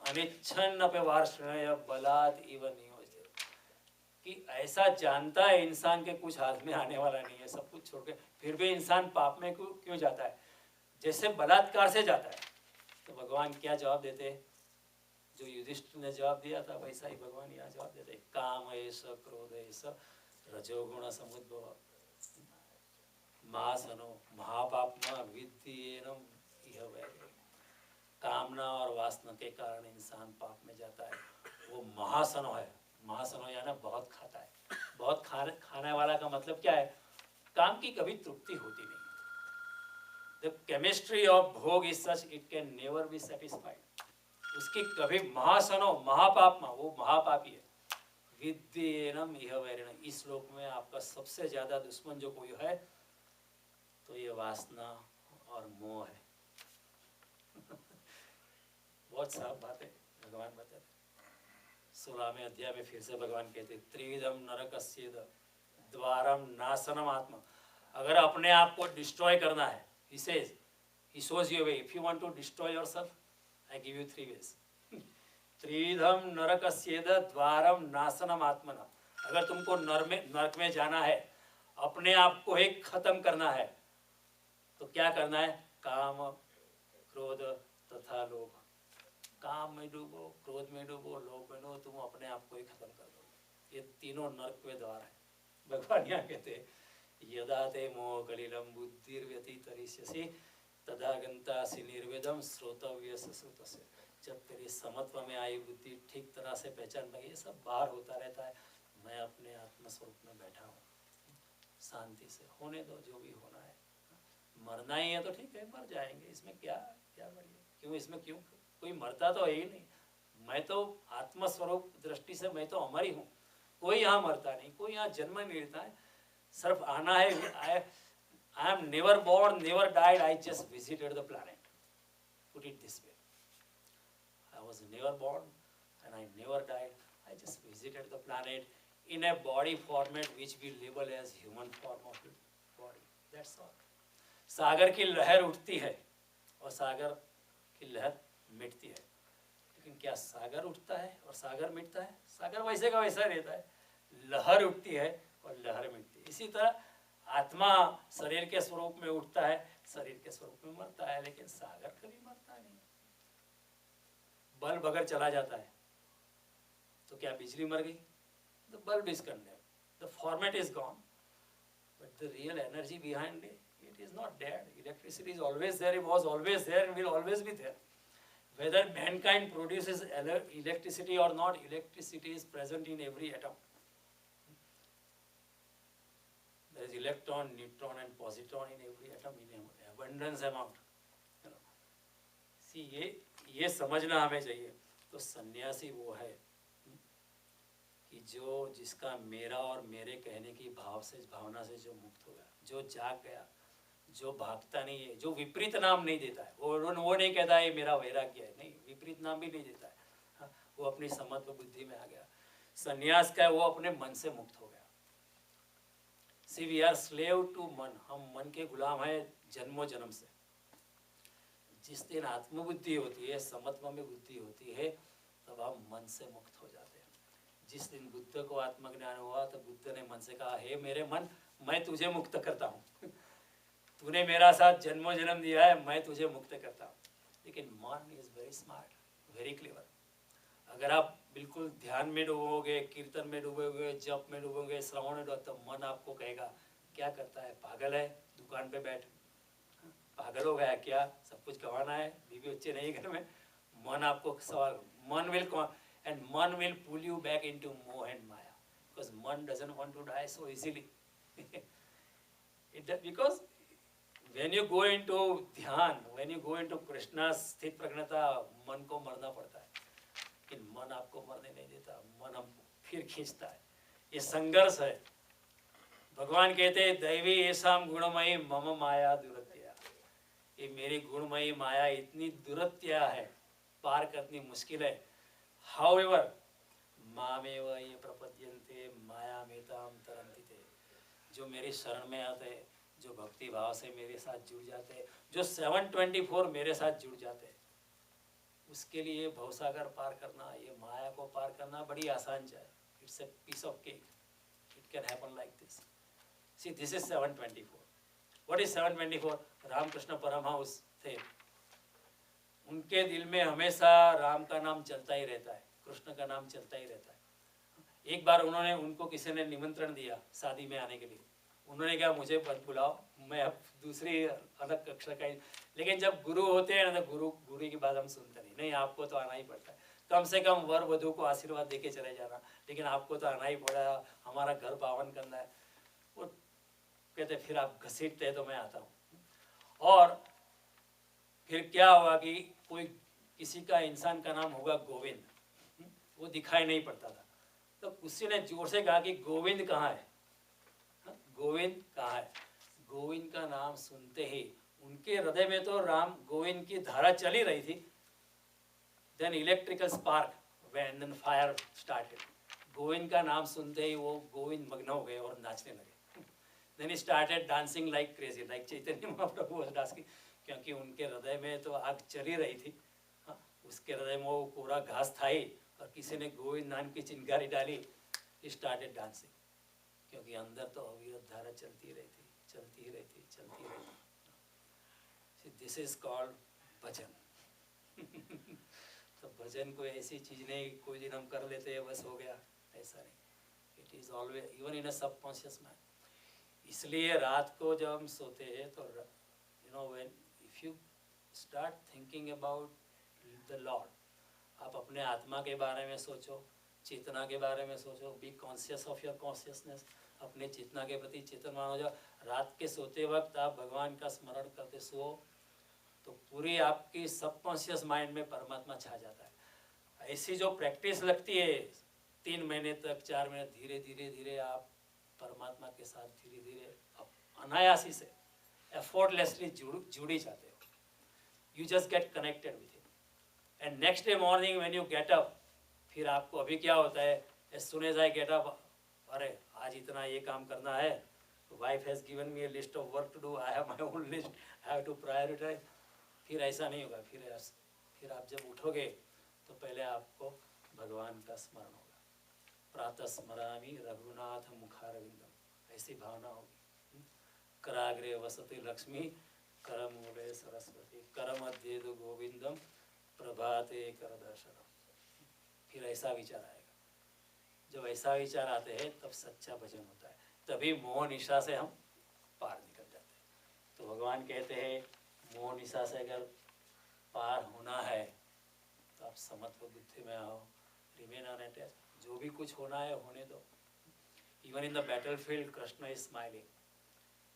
अनिच्छन्नपि वार्ष्णेय बलात् इव नियोज्यते, कि ऐसा जानता है इंसान के कुछ हाथ में आने वाला नहीं है, सब कुछ छोड़ के फिर भी इंसान पाप में क्यों जाता है? जैसे बलात्कार से जाता है। तो भगवान क्या जवाब देते हैं? जो युधिष्ठिर ने जवाब दिया था वैसा ही भगवान यहाँ जवाब देते हैं। काम एष क्रोध एष रजोगुण समुद्भव महासनो महापापमा विद्येनम इह वैरिणम। कामना और वासना के कारण इंसान पाप में जाता है, वो महासनो है। महासनो यानी बहुत खाता है। बहुत खाने वाला का मतलब क्या है? काम की कभी तृप्ति होती नहीं। The chemistry of भोग is such it can never be satisfied। उसकी कभी महासनो महापापमा, वो महापापी है। विद्येनम इह वैरिणम, इस श्लोक में आपका सबसे ज्यादा दुश्मन जो कोई है तो ये वासना और मोह है। बहुत साफ बातें भगवान बताते। 16वें अध्याय में फिर से भगवान कहते त्रिविधम नरकस्येद द्वारम नाशनम आत्मा। अगर अपने आप को डिस्ट्रॉय करना है, he says, he shows you a way. If you want to destroy yourself, I give you 3 ways. त्रिविधम नरकस्येद Dwaram नाशनम आत्मना। अगर तुमको नरक में जाना है, अपने आप को ही खत्म करना है, तो क्या करना है? काम क्रोध तथा लोभ। काम में डूबो, क्रोध में डूबो, लोभ में डूबो, तुम अपने आप को ही खत्म कर दो। ये तीनों नरक के द्वार है। भगवान यहाँ कहते हैं यदा ते मोह कलिलम बुद्धिर्व्यतितरिष्यसि तदा गन्तासि निर्वेदम श्रोतव्यस्य श्रुतस्य। जब तेरी समत्व में आई बुद्धि ठीक तरह से पहचान पाएगी, ये सब बाहर होता रहता है, मैं अपने आत्मस्वरूप में बैठा हूँ, शांति से होने दो जो भी होना है। मरना ही है तो ठीक है, मर जाएंगे, इसमें क्या क्या बढ़िया, क्यों इसमें क्यों कोई मरता तो है ही नहीं। मैं तो आत्मस्वरूप दृष्टि से मैं तो अमर ही हूँ, कोई यहाँ मरता नहीं, कोई यहाँ जन्म नहीं लेता है, सिर्फ आना है। I am never born, never died, I just visited the planet. Put it this way. I was never born and I never died, I just visited the planet in a body format which we label as human form of the body. That's all. सागर की लहर उठती है और सागर की लहर मिटती है, लेकिन क्या सागर उठता है और सागर मिटता है? सागर वैसे का वैसा रहता है, लहर उठती है और लहर मिटती है। इसी तरह आत्मा शरीर के स्वरूप में उठता है, शरीर के स्वरूप में मरता है, लेकिन सागर कभी मरता नहीं। बल्ब अगर चला जाता है तो क्या बिजली मर गई? The bulb is condemned, the format is gone, but the real energy behind it is not dead. Electricity is always there, it was always there and will always be there. Whether mankind produces electricity or not, electricity is present in every atom. There is electron, neutron and positron in every atom in abundance amount. See, ये समझना हमें चाहिए। तो सन्यासी वो है कि जो जिसका मेरा और मेरे कहने की भावना से जो मुक्त हो गया, जो जाग गया, जो भागता नहीं है, जो विपरीत नाम नहीं देता है, वो नहीं कहता है मेरा वैराग्य है, नहीं, विपरीत नाम भी नहीं देता है। हाँ, वो अपनी समत्व बुद्धि में आ गया। संन्यास का है, वो अपने मन से मुक्त हो गया। सी वी आर स्लेव टू मन, हम मन के गुलाम हैं जन्मों जन्म से। जिस दिन आत्मबुद्धि होती है, समत्व में बुद्धि होती है, तब हम मन से मुक्त हो जाते हैं। जिस दिन बुद्ध को आत्मज्ञान हुआ तो बुद्ध ने मन से कहा, हे मेरे मन, मैं तुझे मुक्त करता हूँ। तूने मेरा साथ जन्मों जन्म दिया है, मैं तुझे मुक्त करता हूँ। लेकिन मन is very smart, very clever. अगर आप बिल्कुल ध्यान में डूबोगे, कीर्तन में डूबोगे, जप में डूबोगे, श्रवण में डूबोगे, तो मन आपको कहेगा क्या करता है, पागल है, दुकान पे बैठ, पागल हो गया क्या, सब कुछ गंवाना है, बीवी बच्चे नहीं घर में। मन आपको सवाल, मन will and man will pull you back into moh and maya, because man doesn't want to die so easily. Because when you go into dhyan, when you go into Krishna's स्थित प्रज्ञता, मन को मरना पड़ता है, लेकिन मन आपको मरने नहीं देता, मन हमको फिर खींचता है। ये संघर्ष है। भगवान कहते हैं दैवी येषाम गुणमयी मम माया दुरत्या, ये मेरी गुणमयी माया इतनी दुरत्या है, पार करनी मुश्किल है। However, मामेव ये प्रपद्यन्ते मायामेतां तरन्ति ते, जो मेरी शरण में आते हैं, जो भक्ति भाव से मेरे साथ जुड़ जाते हैं, जो 724 मेरे साथ जुड़ जाते हैं, उसके लिए भवसागर पार करना, ये माया को पार करना बड़ी आसान है। It's a piece of cake, it can happen like this. See this is 724। What is 724? Ramakrishna Paramahamsa थे, उनके दिल में हमेशा राम का नाम चलता ही रहता है, कृष्ण का नाम चलता ही रहता है। एक बार उनको किसी ने निमंत्रण दिया शादी में आने के लिए, उन्होंने कहा मुझे मत बुलाओ, मैं अब दूसरी अलग कक्षा का ही, लेकिन जब गुरु होते हैं ना, तो गुरु की बात हम सुनते नहीं, आपको तो आना ही पड़ता है, कम से कम वर वधू को आशीर्वाद देके चले जाना, लेकिन आपको तो आना ही पड़ा, हमारा घर पावन करना है। वो कहते फिर आप घसीटते तो मैं आता हूँ। और फिर क्या हुआ कि कोई किसी का इंसान का नाम होगा गोविंद, वो दिखाई नहीं पड़ता था, तो किसी ने जोर से कहा कि गोविंद कहाँ है, गोविंद कहाँ है। गोविंद का नाम सुनते ही उनके हृदय में तो राम गोविंद की धारा चली रही थी। Then electrical spark when then fire started. Govind का नाम सुनते ही वो गोविंद मग्न हो गए और नाचने लगे। Then he started dancing like crazy, like Chaitanya Mahaprabhu was dancing, क्योंकि उनके हृदय में तो आग चली रही थी। हाँ, उसके हृदय में वो पूरा घास था ही, और किसी ने गोविंद नाम की चिंगारी डाली, स्टार्टेड डांसिंग, क्योंकि अंदर तो अविरत धारा चलती रही थी, चलती ही रहती, चलती रहती। दिस इज कॉल्ड भजन। तो भजन कोई ऐसी चीज नहीं कोई दिन हम कर लेते हैं बस हो गया, ऐसा नहीं। It is always even in a subconscious mind. इसलिए रात को जब हम सोते हैं तो you know when if you start thinking about the Lord, आप अपने आत्मा के बारे में सोचो, चेतना के बारे में सोचो, be conscious of your consciousness, अपने चेतना के प्रति चेतनवान हो जाओ। रात के सोते वक्त आप भगवान का स्मरण करते सो, तो पूरी आपकी सबकॉन्शियस माइंड में परमात्मा छा जाता है। ऐसी जो प्रैक्टिस लगती है 3 महीने तक, 4 महीने, धीरे धीरे धीरे आप परमात्मा के साथ धीरे धीरे अनायासी से एफर्टलेसली जुड़ी जाते हो। You just get connected with it, and next day morning when you get up, फिर आपको अभी क्या होता है, as soon as I get up, अरे आज इतना ये काम करना है, wife has given me a list of work to do, I have my own list, I have to prioritize. फिर ऐसा नहीं होगा। फिर आप जब उठोगे तो पहले आपको भगवान का स्मरण होगा। प्रातः स्मरामि रघुनाथ मुखारविंदम, ऐसी भावना होगी। कराग्रे वसति लक्ष्मी, करमूले सरस्वती, करमध्य गोविंदम, प्रभाते कर दर्शनम। फिर ऐसा विचार आएगा। जब ऐसा विचार आते हैं तब सच्चा भजन होता है, तभी मोह निशा से हम पार निकल जाते हैं। तो भगवान कहते हैं मोह निशा से अगर पार होना है तो आप समत्व बुद्धि में आओ, रिमेन अनअटैच्ड, जो भी कुछ होना है होने दो। Even in the battlefield Krishna is smiling,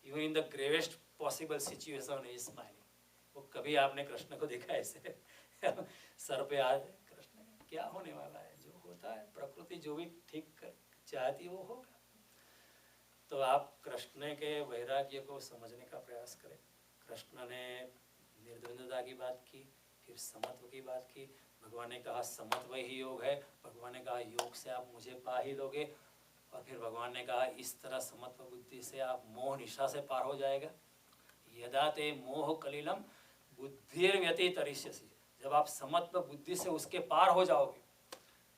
even in the gravest possible situation is smiling. वो कभी आपने कृष्ण को देखा ऐसे सर पे आज कृष्ण क्या होने वाला है, जो होता है, प्रकृति जो भी ठीक चाहती है वो होगा। तो आप कृष्ण के वैराग्य को समझने का प्रयास करें। कृष्ण ने निर्द्वंद्वता की बात की, फिर समत्व की बात की। भगवान ने कहा समत्व ही योग है, भगवान ने कहा योग से आप मुझे पा ही लोगे, और फिर भगवान ने कहा इस तरह समत्व बुद्धि से आप मोह निशा से पार हो जाएगा। यदा ते मोह कलिलम बुद्धिर्व्यतितरिष्यसि, जब आप समत्व बुद्धि से उसके पार हो जाओगे,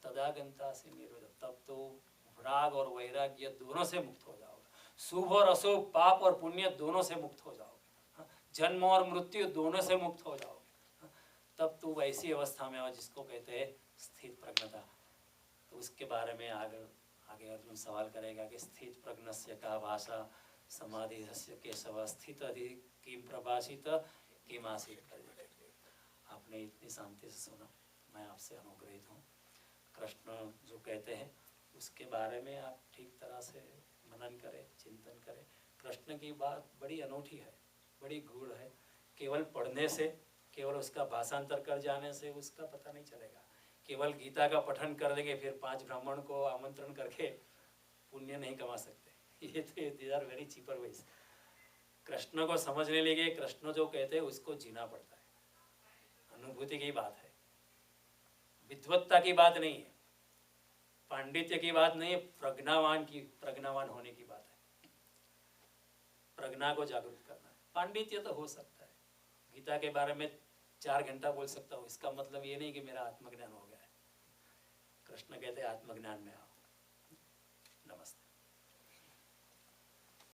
तदा गंतासि निरोध, तब तो राग और वैराग्य दोनों से मुक्त हो जाओगे, शुभ और अशुभ, पाप और पुण्य दोनों से मुक्त हो जाओगे, जन्म और मृत्यु दोनों से मुक्त हो जाओगे। तब तो वैसी अवस्था में आओ जिसको कहते हैं स्थित प्रज्ञता। तो उसके बारे में आगे अर्जुन सवाल करेगा कि स्थित प्रज्ञस्य का भाषा समाधिस्य केशव स्थित अधिक किम प्रभाषित किम आसीत। आपने इतनी शांति से सुना, मैं आपसे अनुग्रहित हूँ। कृष्ण जो कहते हैं उसके बारे में आप ठीक तरह से मनन करें, चिंतन करें। कृष्ण की बात बड़ी अनूठी है, बड़ी गूढ़ है। केवल पढ़ने से, केवल उसका भाषांतर कर जाने से उसका पता नहीं चलेगा। केवल गीता का पठन कर देंगे फिर 5 ब्राह्मण को आमंत्रण करके पुण्य नहीं कमा सकते। ये तो these are very cheaper ways. Krishna को समझने लगे, कृष्ण जो कहते हैं उसको जीना पड़ता है। अनुभूति की बात है, विद्वत्ता की बात नहीं है, पांडित्य की बात नहीं है, प्रज्ञावान होने की बात है। प्रज्ञा को जागृत करना है। पांडित्य तो हो सकता है, गीता के बारे में 4 घंटा बोल सकता हूँ, इसका मतलब ये नहीं कि मेरा आत्मज्ञान हो गया है। कृष्ण कहते हैं आत्मज्ञान में आओ। नमस्ते।